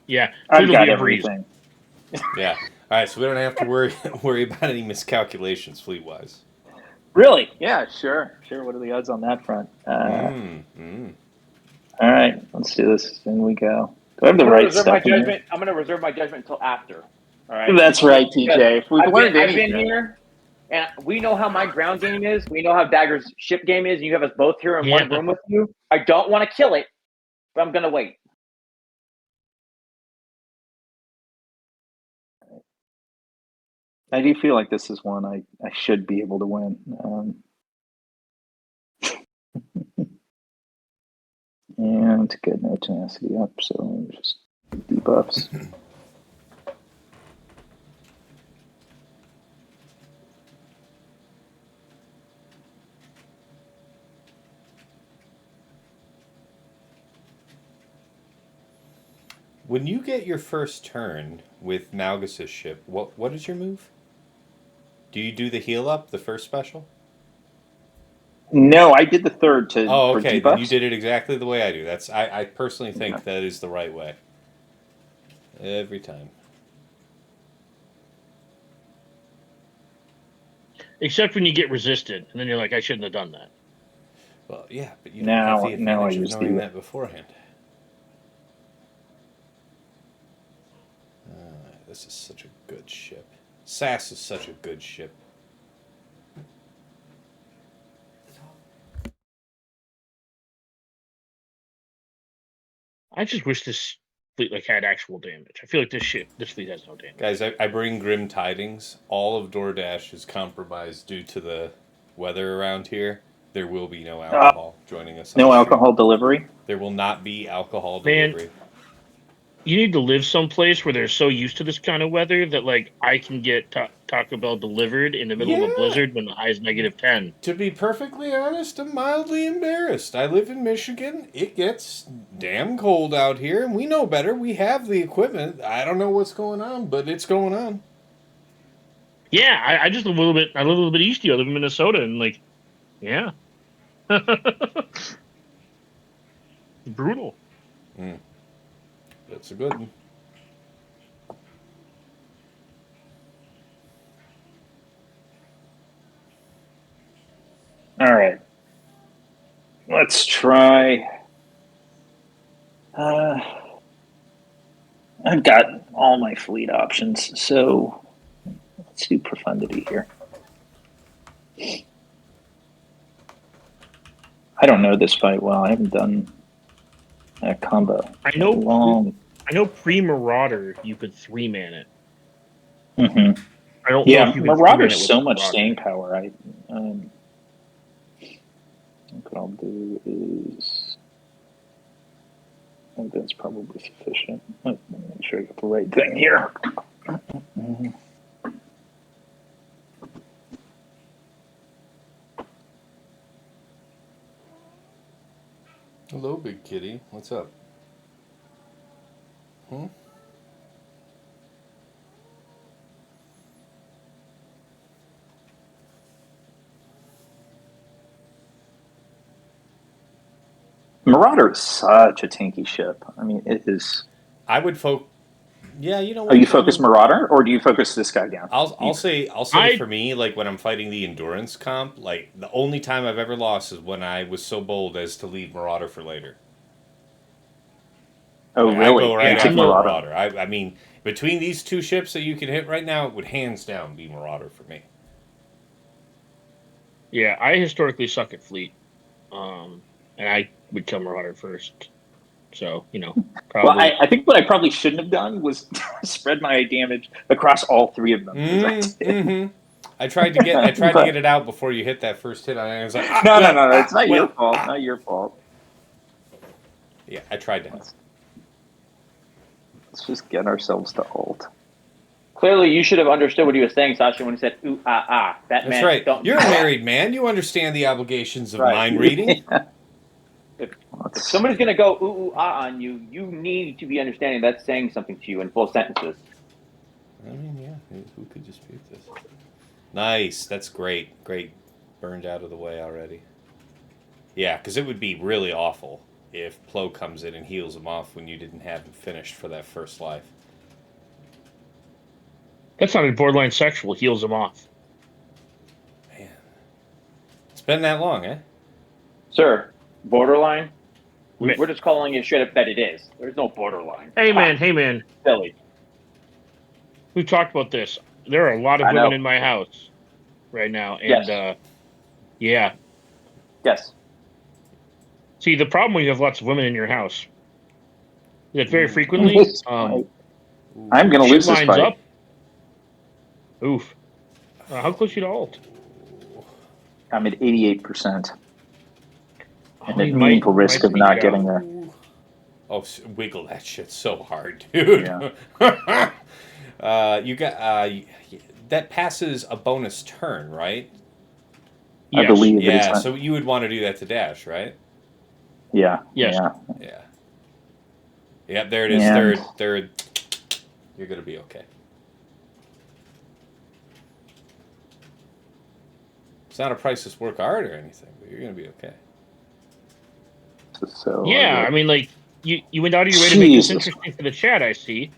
Yeah. I've got everything. Yeah. All right. So we don't have to worry about any miscalculations fleet wise. Really? Yeah. Sure. What are the odds on that front? All right. Let's do this. In we go. Do I have the right stuff? I'm going to reserve my judgment until after. All right. That's right, TJ. If we've learned anything. I've been here, and we know how my ground game is. We know how Dagger's ship game is. And you have us both here in one room with you. I don't want to kill it, but I'm going to wait. I do feel like this is one I should be able to win. And to get no tenacity up, so just debuffs. When you get your first turn with Malgus' ship, what is your move? Do you do the heal up, the first special? No, I did the third to. Oh, for okay. Then you debuffs. did it exactly the way I do. I personally think that is the right way. Every time. Except when you get resisted, and then you're like, I shouldn't have done that. Well, yeah, but you don't have the Now I advantage of use knowing the. that beforehand. This is such a good ship. Sass is such a good ship. I just wish this fleet had actual damage. I feel like this fleet has no damage. Guys, I bring grim tidings. All of DoorDash is compromised due to the weather around here. There will be no alcohol joining us. No alcohol delivery. There will not be alcohol Man, delivery. you need to live someplace where they're so used to this kind of weather that I can get Taco Bell delivered in the middle of a blizzard when the high is -10. To be perfectly honest, I'm mildly embarrassed. I live in Michigan. It gets damn cold out here, and we know better. We have the equipment. I don't know what's going on, but it's going on. Yeah, I just live a little bit east of you. I live in Minnesota, and yeah. Brutal. That's a good one. All right. Let's try. I've got all my fleet options, so let's do Profundity here. I don't know this fight well. I haven't done a combo. I know. Long. I know pre-Marauder you could 3-man it. Mm-hmm. I don't know if you could Marauder's so much Marauder. staying power. What I'll do is, I think that's probably sufficient. Let me make sure I get the right thing here. Hello, big kitty. What's up? Marauder is such a tanky ship. I mean, it is. I would Yeah, you know what? Oh, you focus Marauder, or do you focus this guy down? I'll say for me, when I'm fighting the endurance comp, the only time I've ever lost is when I was so bold as to leave Marauder for later. Oh, really? I go right after Marauder. Marauder. I mean, between these two ships that you can hit right now, it would hands down be Marauder for me. Yeah, I historically suck at fleet, and I would kill Marauder first. So, probably. Well, I think what I probably shouldn't have done was spread my damage across all three of them. I tried to get it out before you hit that first hit. I was like, no, it's not your fault. Not your fault. Yeah, I tried to. Let's just get ourselves to ult. Clearly, you should have understood what he was saying, Sasha, when he said "ooh ah ah." That's right. You're a married man. You understand the obligations of mind reading. Yeah. If somebody's gonna go ooh ooh ah on you, you need to be understanding that's saying something to you in full sentences. I mean, yeah. Who could dispute this? Nice. That's great. Great. Burned out of the way already. Yeah, because it would be really awful if Plo comes in and heals him off when you didn't have him finished for that first life. That sounded borderline sexual. Heals him off. Man. It's been that long, eh? Sir, borderline? We're just calling it straight up that it is. There's no borderline. Hey, man. Silly. We've talked about this. There are a lot of women in my house right now. And, yeah. Yes. See, the problem when you have lots of women in your house is that very frequently, I'm going to lose this fight. Up. Oof. How close are you to ult? I'm at 88%. And the meaningful risk of not getting there. Oh, wiggle that shit so hard, dude. Yeah. You got that passes a bonus turn, right? Yes. I believe. Yeah, so you would want to do that to dash, right? Yeah. Yes. Yeah. Yeah, there it is. Third. You're gonna be okay. not a priceless work of art or anything, but you're going to be okay. So Yeah, I mean, like, you went out of your way to make this interesting for the chat, I see.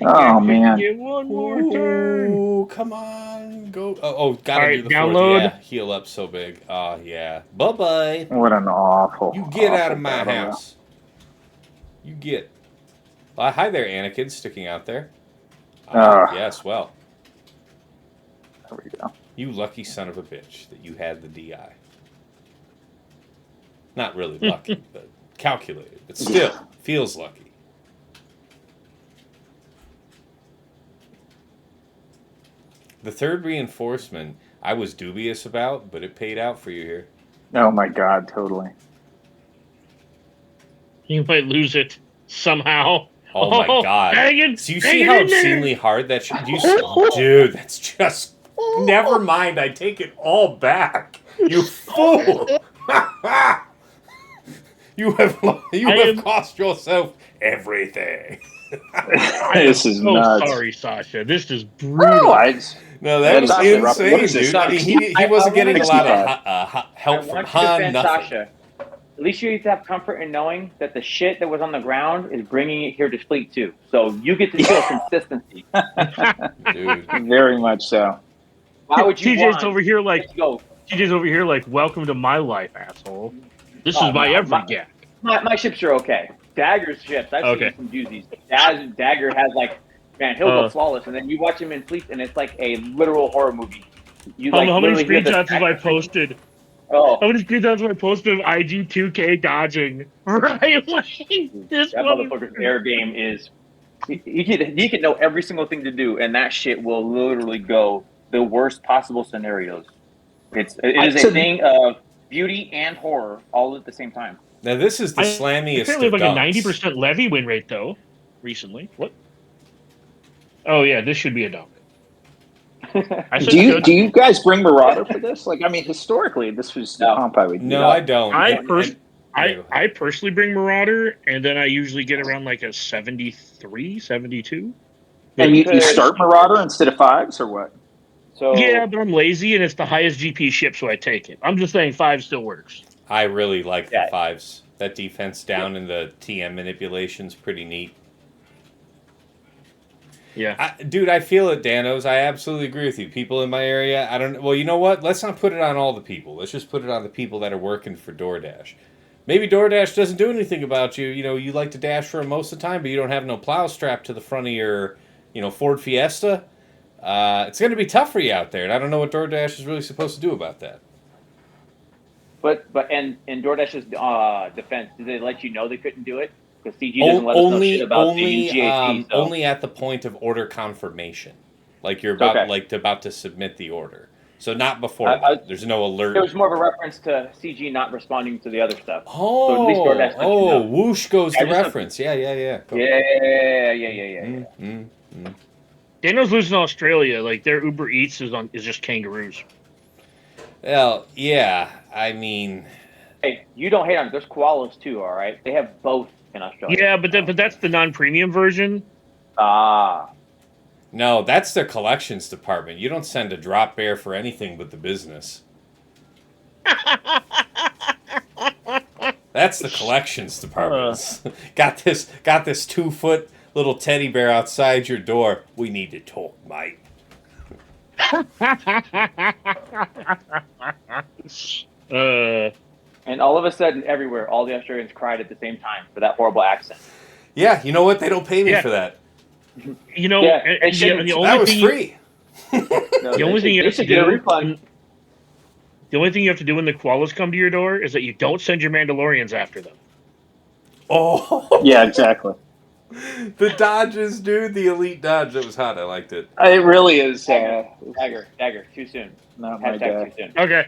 Oh, man. Get one more turn. Ooh, come on. Go. Oh, gotta Alright, do the download. fourth. Yeah, heal up so big. Oh, yeah. Bye-bye. What an awful. You get out awful of my battle, house. You get. Hi there, Anakin, sticking out there. Yes, well. There we go. You lucky son of a bitch that you had the DI. Not really lucky, but calculated. But still, feels lucky. The third reinforcement, I was dubious about, but it paid out for you here. Oh my god, totally. You might lose it somehow. Oh my god. So you see how obscenely hard that dude, that's just... Never mind, I take it all back. You fool! You have cost yourself everything. This is nuts. Sorry, Sasha. This is brutal. No, that was insane, dude. I mean, he wasn't getting a lot of help from Han, nothing. Sasha. At least you need to have comfort in knowing that the shit that was on the ground is bringing it here to Fleet 2. So you get to feel consistency. Dude. Very much so. Why would you TJ's over here like, TJ's over here like, welcome to my life, asshole. This is my every gag. My ships are okay. Dagger's ships, I've seen some doozies. Dagger has like, man, he'll go flawless, and then you watch him in Fleet, and it's like a literal horror movie. How many screenshots have I posted? Oh. How many screenshots have I posted of IG2K dodging? Right? That motherfucker's air game is... He can know every single thing to do, and that shit will literally go the worst possible scenarios. It is a thing of beauty and horror all at the same time. Now this is the slammiest. Apparently, like a 90% levy win rate though. Recently, what? Oh yeah, this should be a dunk. Do you guys bring Marauder for this? Like, I mean, historically, this was the comp I would do. No, I don't. I personally bring Marauder, and then I usually get around like a 73, 72. And you start Marauder instead of 5s, or what? So yeah, but I'm lazy, and it's the highest GP ship, so I take it. I'm just saying 5 still works. I really like the 5s. That defense down in the TM manipulation's pretty neat. Yeah. Dude, I feel it, Danos. I absolutely agree with you. People in my area, well, you know what? Let's not put it on all the people. Let's just put it on the people that are working for DoorDash. Maybe DoorDash doesn't do anything about you. You know, you like to dash for them most of the time, but you don't have no plow strapped to the front of your, Ford Fiesta. It's going to be tough for you out there, and I don't know what DoorDash is really supposed to do about that. But in DoorDash's defense, did they let you know they couldn't do it? Because CG doesn't let us know shit about GHD. So. Only at the point of order confirmation, like you're about to submit the order. So not before that. There's no alert. It was more of a reference to CG not responding to the other stuff. Oh, so at least DoorDash lets you know. Whoosh goes the reference. Yeah. Daniel's losing Australia. Like their Uber Eats is just kangaroos. Well, yeah. I mean, hey, you don't hate on it. There's koalas too. All right, they have both in Australia. Yeah, but that's the non-premium version. No, that's their collections department. You don't send a drop bear for anything but the business. That's the collections department. Got this 2-foot little teddy bear outside your door. We need to talk, mate. And all of a sudden, everywhere, all the Australians cried at the same time for that horrible accent. Yeah, you know what? They don't pay me for that. You know, the only that was thing free. The only thing you have to do. The only thing you have to do when the koalas come to your door is that you don't send your Mandalorians after them. Oh, yeah, exactly. The dodges, dude. The elite dodge. That was hot. I liked it. It really is. Dagger. Too soon. Not my guy. Too soon. Okay.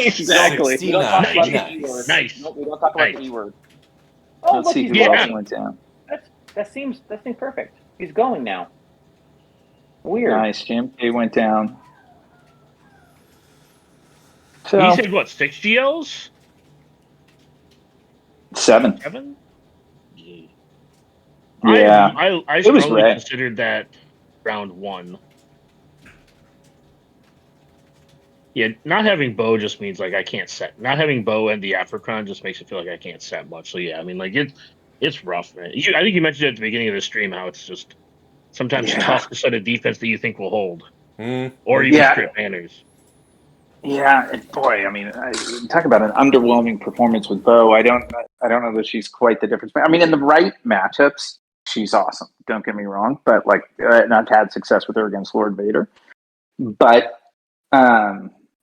Exactly. We don't talk about the E word. Nice. No, we don't talk about the E word. Oh, let's see who else went down. That seems perfect. He's going now. Weird. Nice. Jim K went down. So, you said what? 6 GLs? 7. 7? Yeah. I It was strongly red. considered that round 1. Yeah, not having bow just means like I can't set. Not having bow and the Aphra just makes it feel like I can't set much. So yeah, I mean like it's rough, man. I think you mentioned at the beginning of the stream how it's just sometimes Yeah. tough to set a defense that you think will hold, Mm. or even Yeah. strip banners. Yeah, and boy, I mean, talk about an underwhelming performance with Bo. I don't know that she's quite the difference. I mean, in the right matchups, she's awesome. Don't get me wrong, but like, and I've had success with her against Lord Vader. But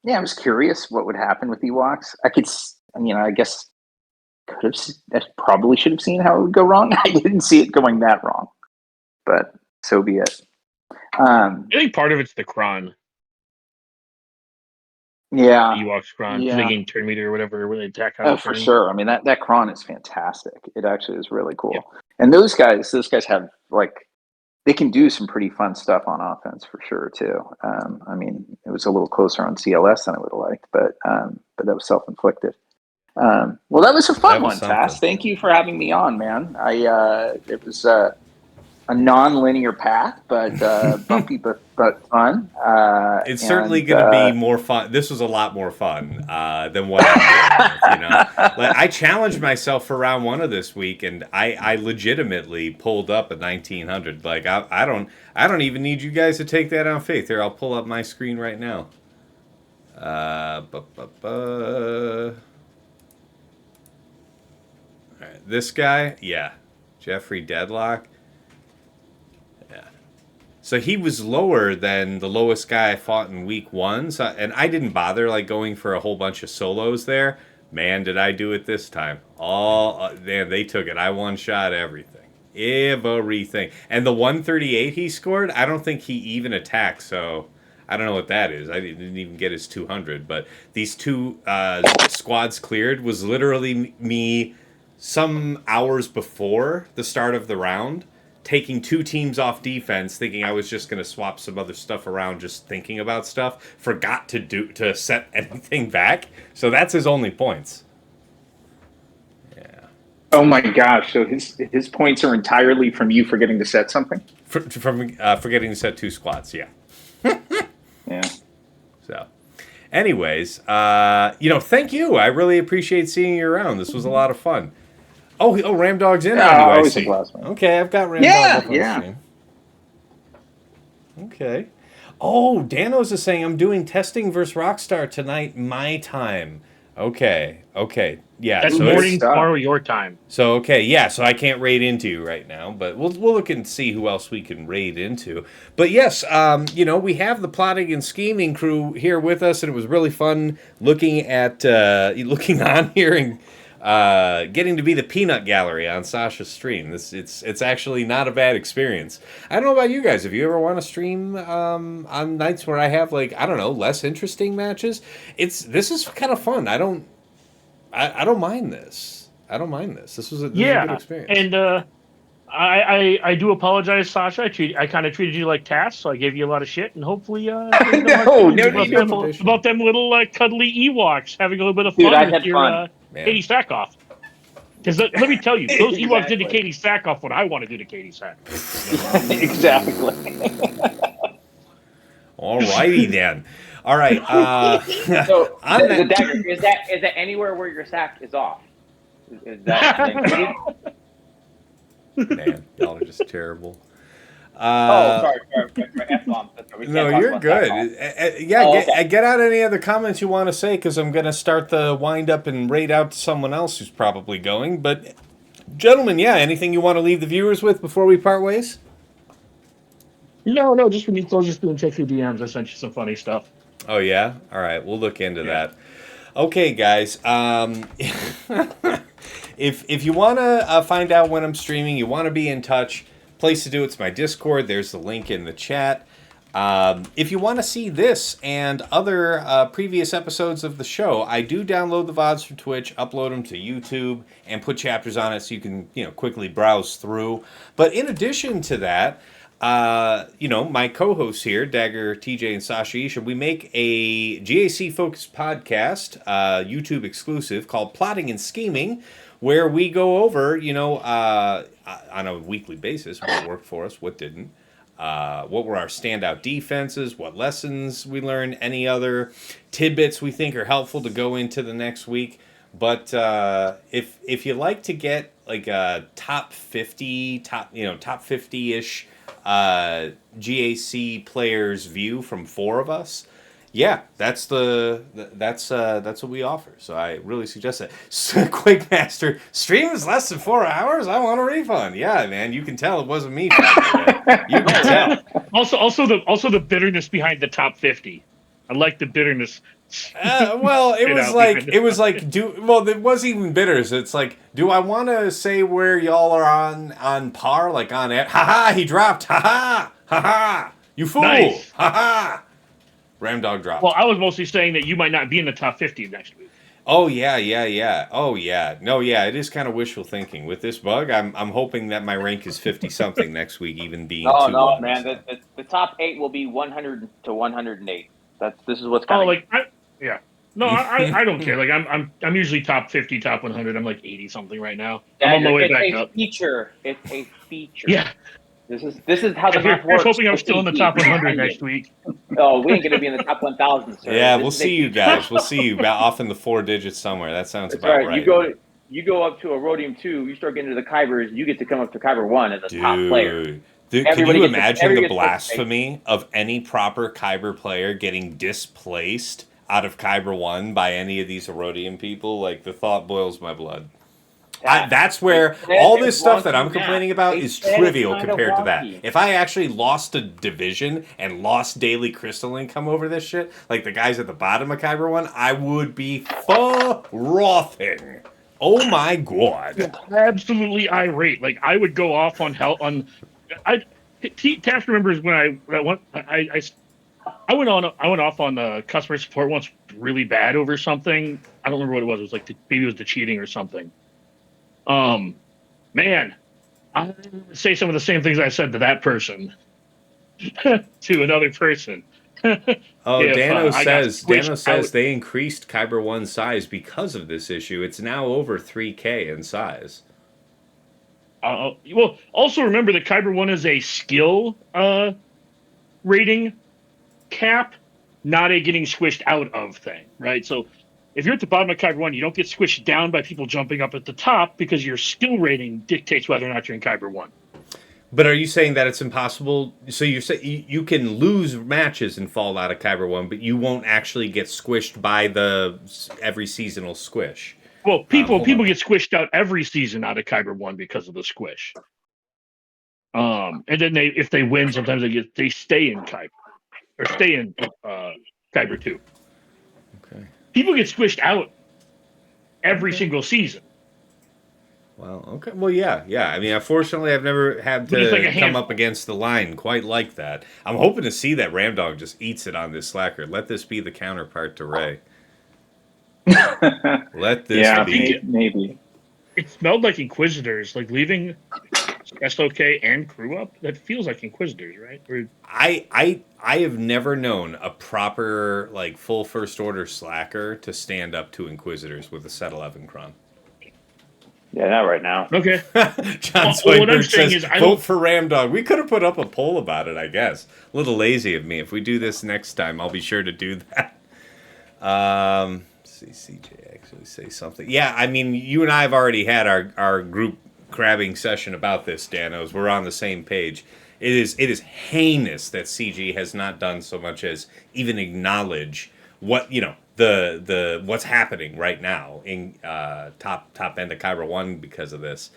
yeah, I was curious what would happen with Ewoks. I guess I probably should have seen how it would go wrong. I didn't see it going that wrong, but so be it. I think part of it's the Kron. Yeah. Ewoks Kron, Yeah. they gain turn meter or whatever when they attack on Oh, the for turn. sure. I mean, that Kron is fantastic. It actually is really cool. Yep. And those guys have like, they can do some pretty fun stuff on offense for sure too. I mean, it was a little closer on CLS than I would have liked, but that was self-inflicted. Well, that was a fun one, Tass. Thank you for having me on, man. It was a non-linear path, but bumpy but fun. It's certainly going to be more fun. This was a lot more fun than what I'm doing. Like, I challenged myself for round 1 of this week, and I legitimately pulled up a 1900. Like I don't even need you guys to take that on faith. Here, I'll pull up my screen right now. All right, this guy, yeah, Jeffrey Deadlock. So he was lower than the lowest guy I fought in week 1. So, and I didn't bother like going for a whole bunch of solos there. Man, did I do it this time. They took it. I one-shot everything. Everything. And the 138 he scored, I don't think he even attacked. So I don't know what that is. I didn't even get his 200. But these 2 squads cleared was literally me some hours before the start of the round, taking 2 teams off defense, thinking I was just going to swap some other stuff around, just thinking about stuff. Forgot to set anything back. So that's his only points. Yeah. Oh my gosh! So his points are entirely from you forgetting to set something. From forgetting to set 2 squats. Yeah. Yeah. So, anyways, thank you. I really appreciate seeing you around. This was a lot of fun. Oh, Ramdog's in on you, I see. Okay, I've got Ramdog up on the stream. Okay. Oh, Danos is saying I'm doing testing versus Rockstar tonight, my time. Okay. Yeah. That's morning tomorrow your time. So, okay, yeah, so I can't raid into you right now, but we'll look and see who else we can raid into. But yes, we have the plotting and scheming crew here with us, and it was really fun looking on here and getting to be the peanut gallery on Sasha's stream. It's actually not a bad experience. I don't know about you guys. If you ever want to stream on nights where I have less interesting matches, this is kind of fun. I don't mind this. This was a good experience. And I do apologize, Sasha. I kind of treated you like Tass, so I gave you a lot of shit, and hopefully about them little cuddly Ewoks having a little bit of fun with your Katie Sackhoff. Because let me tell you, those Ewoks did to Katie Sackhoff what I want to do to Katie Sackhoff. Exactly. Alrighty then. All right. So the dagger is that anywhere where your sack is off? Is that included? Man, y'all are just terrible. Sorry. F-bomb. No, you're good. Get out any other comments you want to say, because I'm going to start the wind up and raid out to someone else who's probably going. But, gentlemen, anything you want to leave the viewers with before we part ways? No, just when you close your screen and check your DMs, I sent you some funny stuff. Oh, yeah? All right, we'll look into that. Okay, guys. If you want to find out when I'm streaming, you want to be in touch, place to do it's my Discord. There's the link in the chat. If you want to see this and other previous episodes of the show, I do download the VODs from Twitch, upload them to YouTube, and put chapters on it so you can quickly browse through. But in addition to that, my co-hosts here, Dagger, TJ, and Sashaisha, we make a GAC-focused podcast, YouTube exclusive, called Plotting and Scheming, where we go over, on a weekly basis, what worked for us, what didn't, what were our standout defenses, what lessons we learned, any other tidbits we think are helpful to go into the next week. But if you like to get like a top 50-ish GAC players view from four of us, yeah, that's what we offer. So I really suggest that. So, Quakemaster, stream is less than 4 hours. I want a refund. Yeah, man, you can tell it wasn't me. You can tell. Also the bitterness behind the top 50. I like the bitterness. Well, it wasn't even bitter. So it's like, do I want to say where y'all are on par, like on it? Ha ha! He dropped. Ha ha! Ha ha! You fool! Nice. Ha ha! Ramdog dropped. Well, I was mostly saying that you might not be in the top 50 next week. Oh yeah. Oh yeah. No, yeah. It is kind of wishful thinking. With this bug, I'm hoping that my rank is 50 something next week, even being. No, man. The top 8 will be 100 to 108. This is what's coming. Yeah. No, I don't care. Like I'm usually top 50, top 100. I'm like 80 something right now. I'm on my way back up. It's a feature. Yeah. This is how the math works. I was hoping I'm still in the top 100 next week. Oh, we ain't gonna be in the top 1,000, sir. Yeah, we'll see you guys. We'll see you off in the 4 digits somewhere. That sounds about right. You go up to Aurodium 2, you start getting to the Kybers, you get to come up to Kyber 1 as a top player. Dude, can you imagine the blasphemy of any proper Kyber player getting displaced out of Kyber 1 by any of these Aurodium people? Like, the thought boils my blood. That's where all this stuff that I'm complaining about is trivial compared to that. If I actually lost a division and lost daily crystal income over this shit, like the guys at the bottom of Kyber 1, I would be frothing. Oh my god. Absolutely irate. Like, I would go off on hell on... Tash remembers when I went off on customer support once really bad over something. I don't remember what it was. It was like maybe it was the cheating or something. Man, I say some of the same things I said to that person to another person. Dano says they increased Kyber 1's size because of this issue. It's now over 3K in size. Well, also remember that Kyber 1 is a skill rating cap, not a getting squished out of thing, right? So if you're at the bottom of Kyber 1, you don't get squished down by people jumping up at the top because your skill rating dictates whether or not you're in Kyber 1. But are you saying that it's impossible? So you say you can lose matches and fall out of Kyber 1, but you won't actually get squished by every seasonal squish? Well, people get squished out every season out of Kyber 1 because of the squish. And then if they win, sometimes they stay in Kyber or stay in Kyber 2. Okay. People get squished out every single season. Well, okay. Well, yeah. I mean, unfortunately, I've never had to come up against the line quite like that. I'm hoping to see that Ramdog just eats it on this slacker. Let this be the counterpart to Ray. Let this be. Maybe. It smelled like Inquisitors, like leaving SOK and crew up. That feels like Inquisitors, right? I have never known a proper full first order slacker to stand up to Inquisitors with a set 11 cron. Yeah, not right now. Okay. John Swayberg says, vote for Ramdog. We could have put up a poll about it, I guess. A little lazy of me. If we do this next time, I'll be sure to do that. See CJ actually say something. Yeah, I mean, you and I have already had our group crabbing session about this, Danos. We're on the same page. It is heinous that CG has not done so much as even acknowledge what, the what's happening right now in top end of Kyber 1 because of this.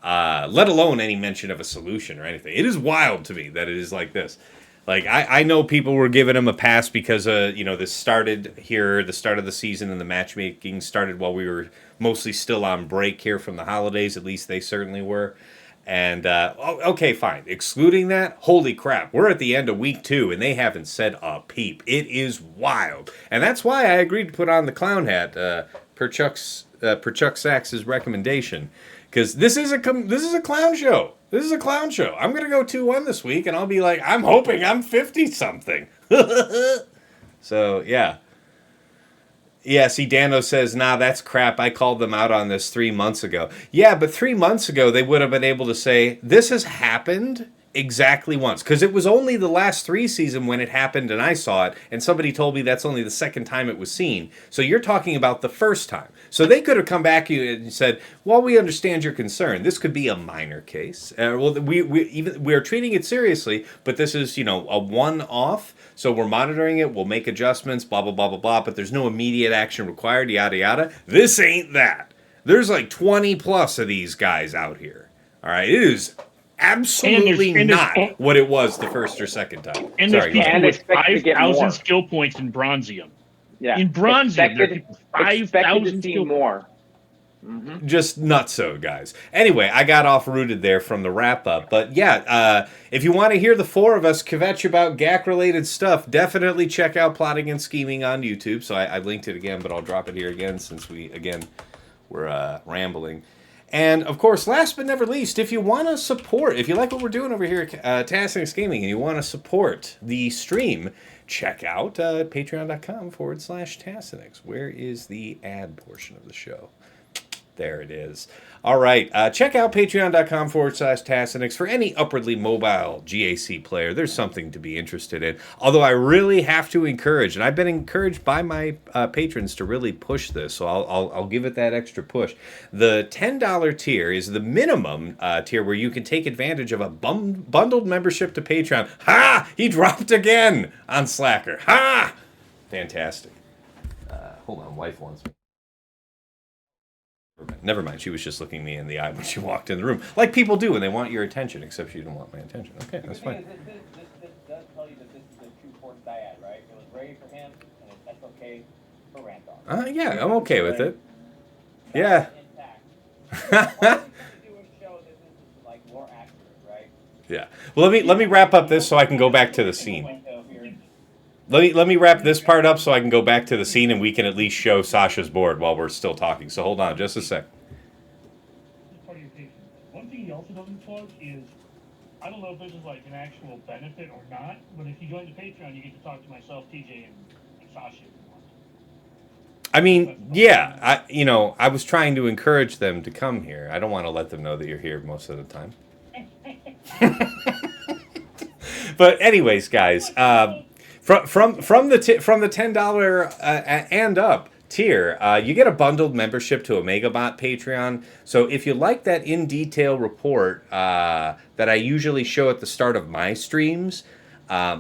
Let alone any mention of a solution or anything. It is wild to me that it is like this. Like, I know people were giving him a pass because, this started here, the start of the season, and the matchmaking started while we were mostly still on break here from the holidays. At least they certainly were. And, okay, fine. Excluding that, holy crap. We're at the end of week 2, and they haven't said a peep. It is wild. And that's why I agreed to put on the clown hat, per Chuck's per Chuck Sachs' recommendation, because this is a clown show. This is a clown show. I'm gonna go 2-1 this week, and I'll be like, I'm hoping I'm 50 something. So yeah. Yeah, see, Dano says, nah, that's crap. I called them out on this 3 months ago. Yeah, but 3 months ago, they would have been able to say, this has happened exactly once. Because it was only the last 3 season when it happened and I saw it, and somebody told me that's only the second time it was seen. So you're talking about the first time. So they could have come back to you and said, well, we understand your concern. This could be a minor case. Well, we are treating it seriously, but this is, a one-off. So we're monitoring it. We'll make adjustments, blah, blah, blah, blah, blah. But there's no immediate action required, yada, yada. This ain't that. There's like 20 plus of these guys out here. All right. It is absolutely not what it was the first or second time. And there's people with 5,000 skill points in Bronzium. Yeah. In Bronzium, there's 5,000 skill more. Mm-hmm. Just nutso, guys. Anyway, I got off-rooted there from the wrap-up. But yeah, if you want to hear the 4 of us kvetch about GAC-related stuff, definitely check out Plotting and Scheming on YouTube. So I linked it again, but I'll drop it here again since we're rambling. And, of course, last but never least, if you want to support, if you like what we're doing over here at Tasking and Scheming and you want to support the stream, check out patreon.com/Tassinix. Where is the ad portion of the show? There it is. All right. Check out patreon.com/Tassinix for any upwardly mobile GAC player. There's something to be interested in. Although I really have to encourage, and I've been encouraged by my patrons to really push this, so I'll give it that extra push. The $10 tier is the minimum tier where you can take advantage of a bundled membership to Patreon. Ha! He dropped again on Slacker. Ha! Fantastic. Hold on. Wife wants me. Never mind, she was just looking me in the eye when she walked in the room. Like people do when they want your attention, except she didn't want my attention. Okay, that's fine. This does tell you that this is a true force dyad, right? It was ready for him, and that's okay for Ramdog. Yeah, I'm okay with it. Yeah. Yeah. Well, let me wrap up this so I can go back to the scene. Let me wrap this part up so I can go back to the scene and we can at least show Sasha's board while we're still talking. So hold on just a sec. One thing he also doesn't plug is, I don't know if this is like an actual benefit or not, but if you join the Patreon, you get to talk to myself, TJ, and Sasha if you want. I mean, yeah, I was trying to encourage them to come here. I don't want to let them know that you're here most of the time. But anyways, guys, From the $10 and up tier, you get a bundled membership to a Megabot Patreon. So if you like that in detail report that I usually show at the start of my streams,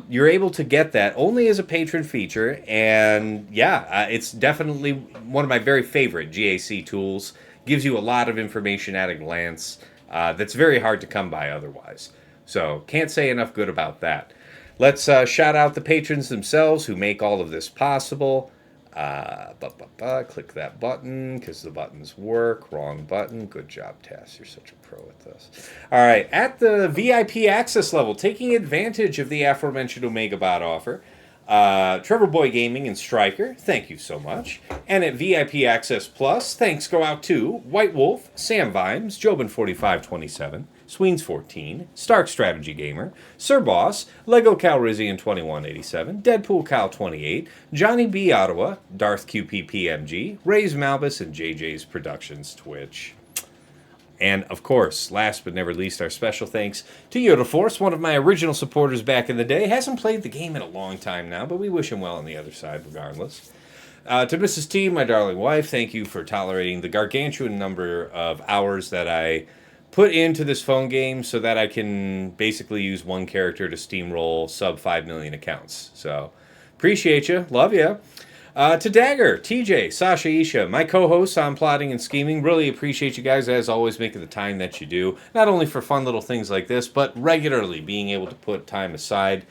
you're able to get that only as a patron feature. And yeah, it's definitely one of my very favorite GAC tools. Gives you a lot of information at a glance that's very hard to come by otherwise. So can't say enough good about that. Let's shout out the patrons themselves who make all of this possible. Click that button because the buttons work. Wrong button. Good job, Tass. You're such a pro at this. All right. At the VIP access level, taking advantage of the aforementioned OmegaBot offer, Trevor Boy Gaming and Striker, thank you so much. And at VIP Access Plus, thanks go out to White Wolf, Sam Vimes, Jobin4527, Sweens14, Stark Strategy Gamer, Sir Boss, Lego Calrissian 2187, Deadpool Cal 28, Johnny B. Ottawa, Darth QP PMG, Ray's Malbus, and JJ's Productions Twitch. And, of course, last but never least, our special thanks to Yoda Force, one of my original supporters back in the day. Hasn't played the game in a long time now, but we wish him well on the other side regardless. To Mrs. T, my darling wife, thank you for tolerating the gargantuan number of hours that I put into this phone game so that I can basically use one character to steamroll sub 5 million accounts. So, appreciate you. Love you. To Dagger, TJ, Sashaisha, my co-hosts on Plotting and Scheming, really appreciate you guys, as always, making the time that you do, not only for fun little things like this, but regularly being able to put time aside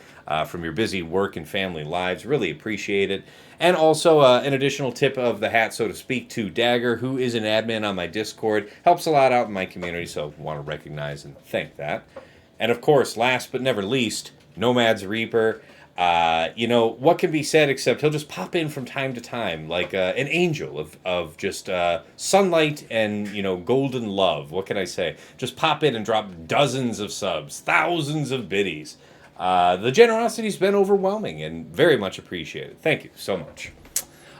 from your busy work and family lives. Really appreciate it. And also an additional tip of the hat, so to speak, to Dagger, who is an admin on my Discord. Helps a lot out in my community, so want to recognize and thank that. And of course, last but never least, Nomad's Reaper. What can be said except he'll just pop in from time to time like an angel of just sunlight and, golden love. What can I say? Just pop in and drop dozens of subs, thousands of biddies. The generosity's been overwhelming and very much appreciated. Thank you so much.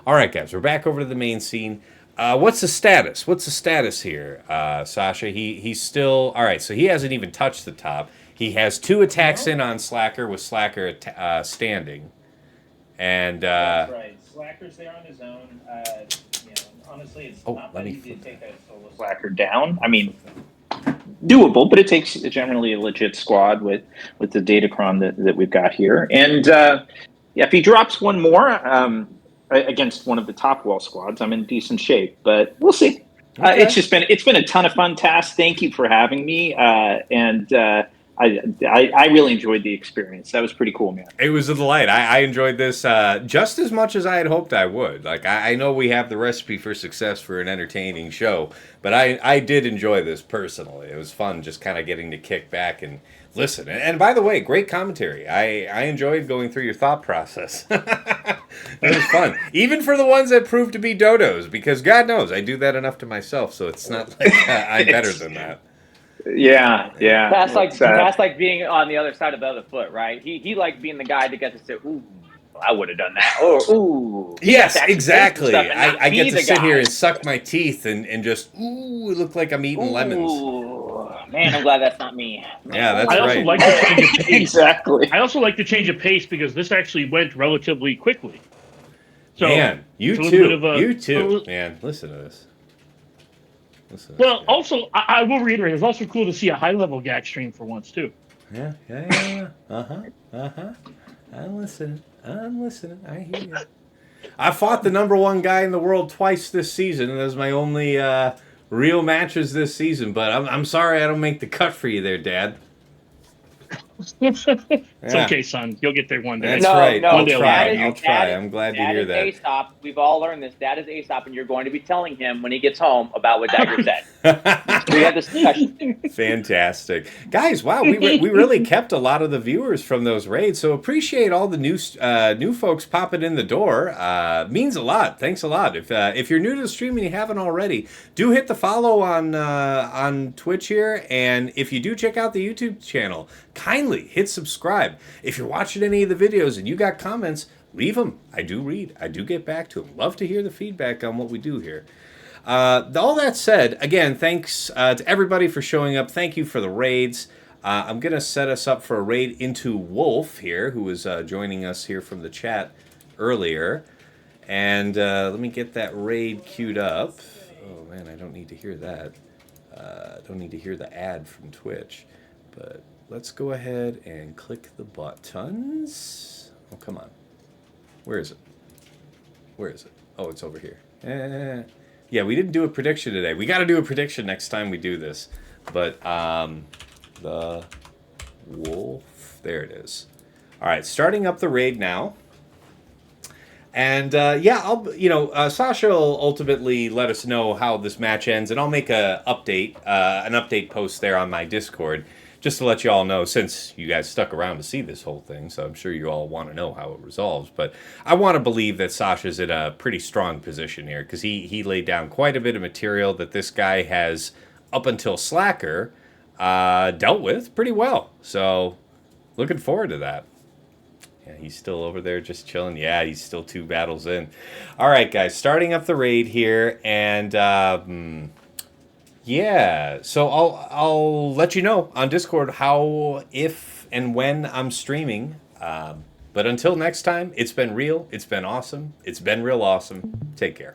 All right, guys, we're back over to the main scene. What's the status? What's the status here, Sasha? He's still... All right, so he hasn't even touched the top. He has 2 attacks in on Slacker with Slacker standing. And... That's right. Slacker's there on his own. Honestly, it's not that easy to take that solo Slacker down. I mean, doable, but it takes generally a legit squad with the datacron that we've got here. And, if he drops one more against one of the top wall squads, I'm in decent shape. But we'll see. Okay. It's been a ton of fun, Task. Thank you for having me. I really enjoyed the experience. That was pretty cool, man. It was a delight. I enjoyed this just as much as I had hoped I would. Like, I know we have the recipe for success for an entertaining show, but I did enjoy this personally. It was fun just kind of getting to kick back and listen. And by the way, great commentary. I enjoyed going through your thought process. It was fun. Even for the ones that proved to be dodos, because God knows I do that enough to myself, so it's not like I'm better than that. Yeah. That's like being on the other side of the other foot, right? He liked being the guy that gets to say, "Ooh, I would have done that." Or, "Ooh." Yes, exactly. I get to sit here and suck my teeth and just, ooh, it look like I'm eating lemons. Man, I'm glad that's not me. Yeah, that's I right. also like to change of pace. Exactly. I also like to change of pace because this actually went relatively quickly. So, man, you too. Man, listen to this. Well, also, I will reiterate, it's also cool to see a high-level GAC stream for once, too. Yeah. I'm listening. I hear you. I fought the #1 guy in the world twice this season, and those are my only real matches this season, but I'm sorry I don't make the cut for you there, Dad. It's okay, son. You'll get there one day. That's right. No, I'll try. I'm glad to hear that. Dad is Aesop. We've all learned this. Dad is Aesop, and you're going to be telling him when he gets home about what Dagger said. We had this discussion. Fantastic. Guys, wow, we really kept a lot of the viewers from those raids, so appreciate all the new folks popping in the door. Means a lot. Thanks a lot. If you're new to the stream and you haven't already, do hit the follow on Twitch here, and if you do check out the YouTube channel, kindly hit subscribe. If you're watching any of the videos and you got comments, leave them. I do read. I do get back to them. Love to hear the feedback on what we do here. All that said, again, thanks to everybody for showing up. Thank you for the raids. I'm going to set us up for a raid into Wolf here, who was joining us here from the chat earlier. And let me get that raid queued up. Oh, man, I don't need to hear that. Don't need to hear the ad from Twitch. But let's go ahead and click the buttons. Oh, come on. Where is it? Oh, it's over here. Yeah, we didn't do a prediction today. We got to do a prediction next time we do this. But the wolf, there it is. All right, starting up the raid now. And Sasha will ultimately let us know how this match ends, and I'll make an update post there on my Discord, just to let you all know, since you guys stuck around to see this whole thing, so I'm sure you all want to know how it resolves. But I want to believe that Sasha's in a pretty strong position here, because he laid down quite a bit of material that this guy has, up until Slacker, dealt with pretty well. So, looking forward to that. Yeah, he's still over there just chilling. Yeah, he's still 2 battles in. All right, guys, starting up the raid here, and yeah, so I'll let you know on Discord how, if, and when I'm streaming. But until next time, it's been real. It's been awesome. It's been real awesome. Take care.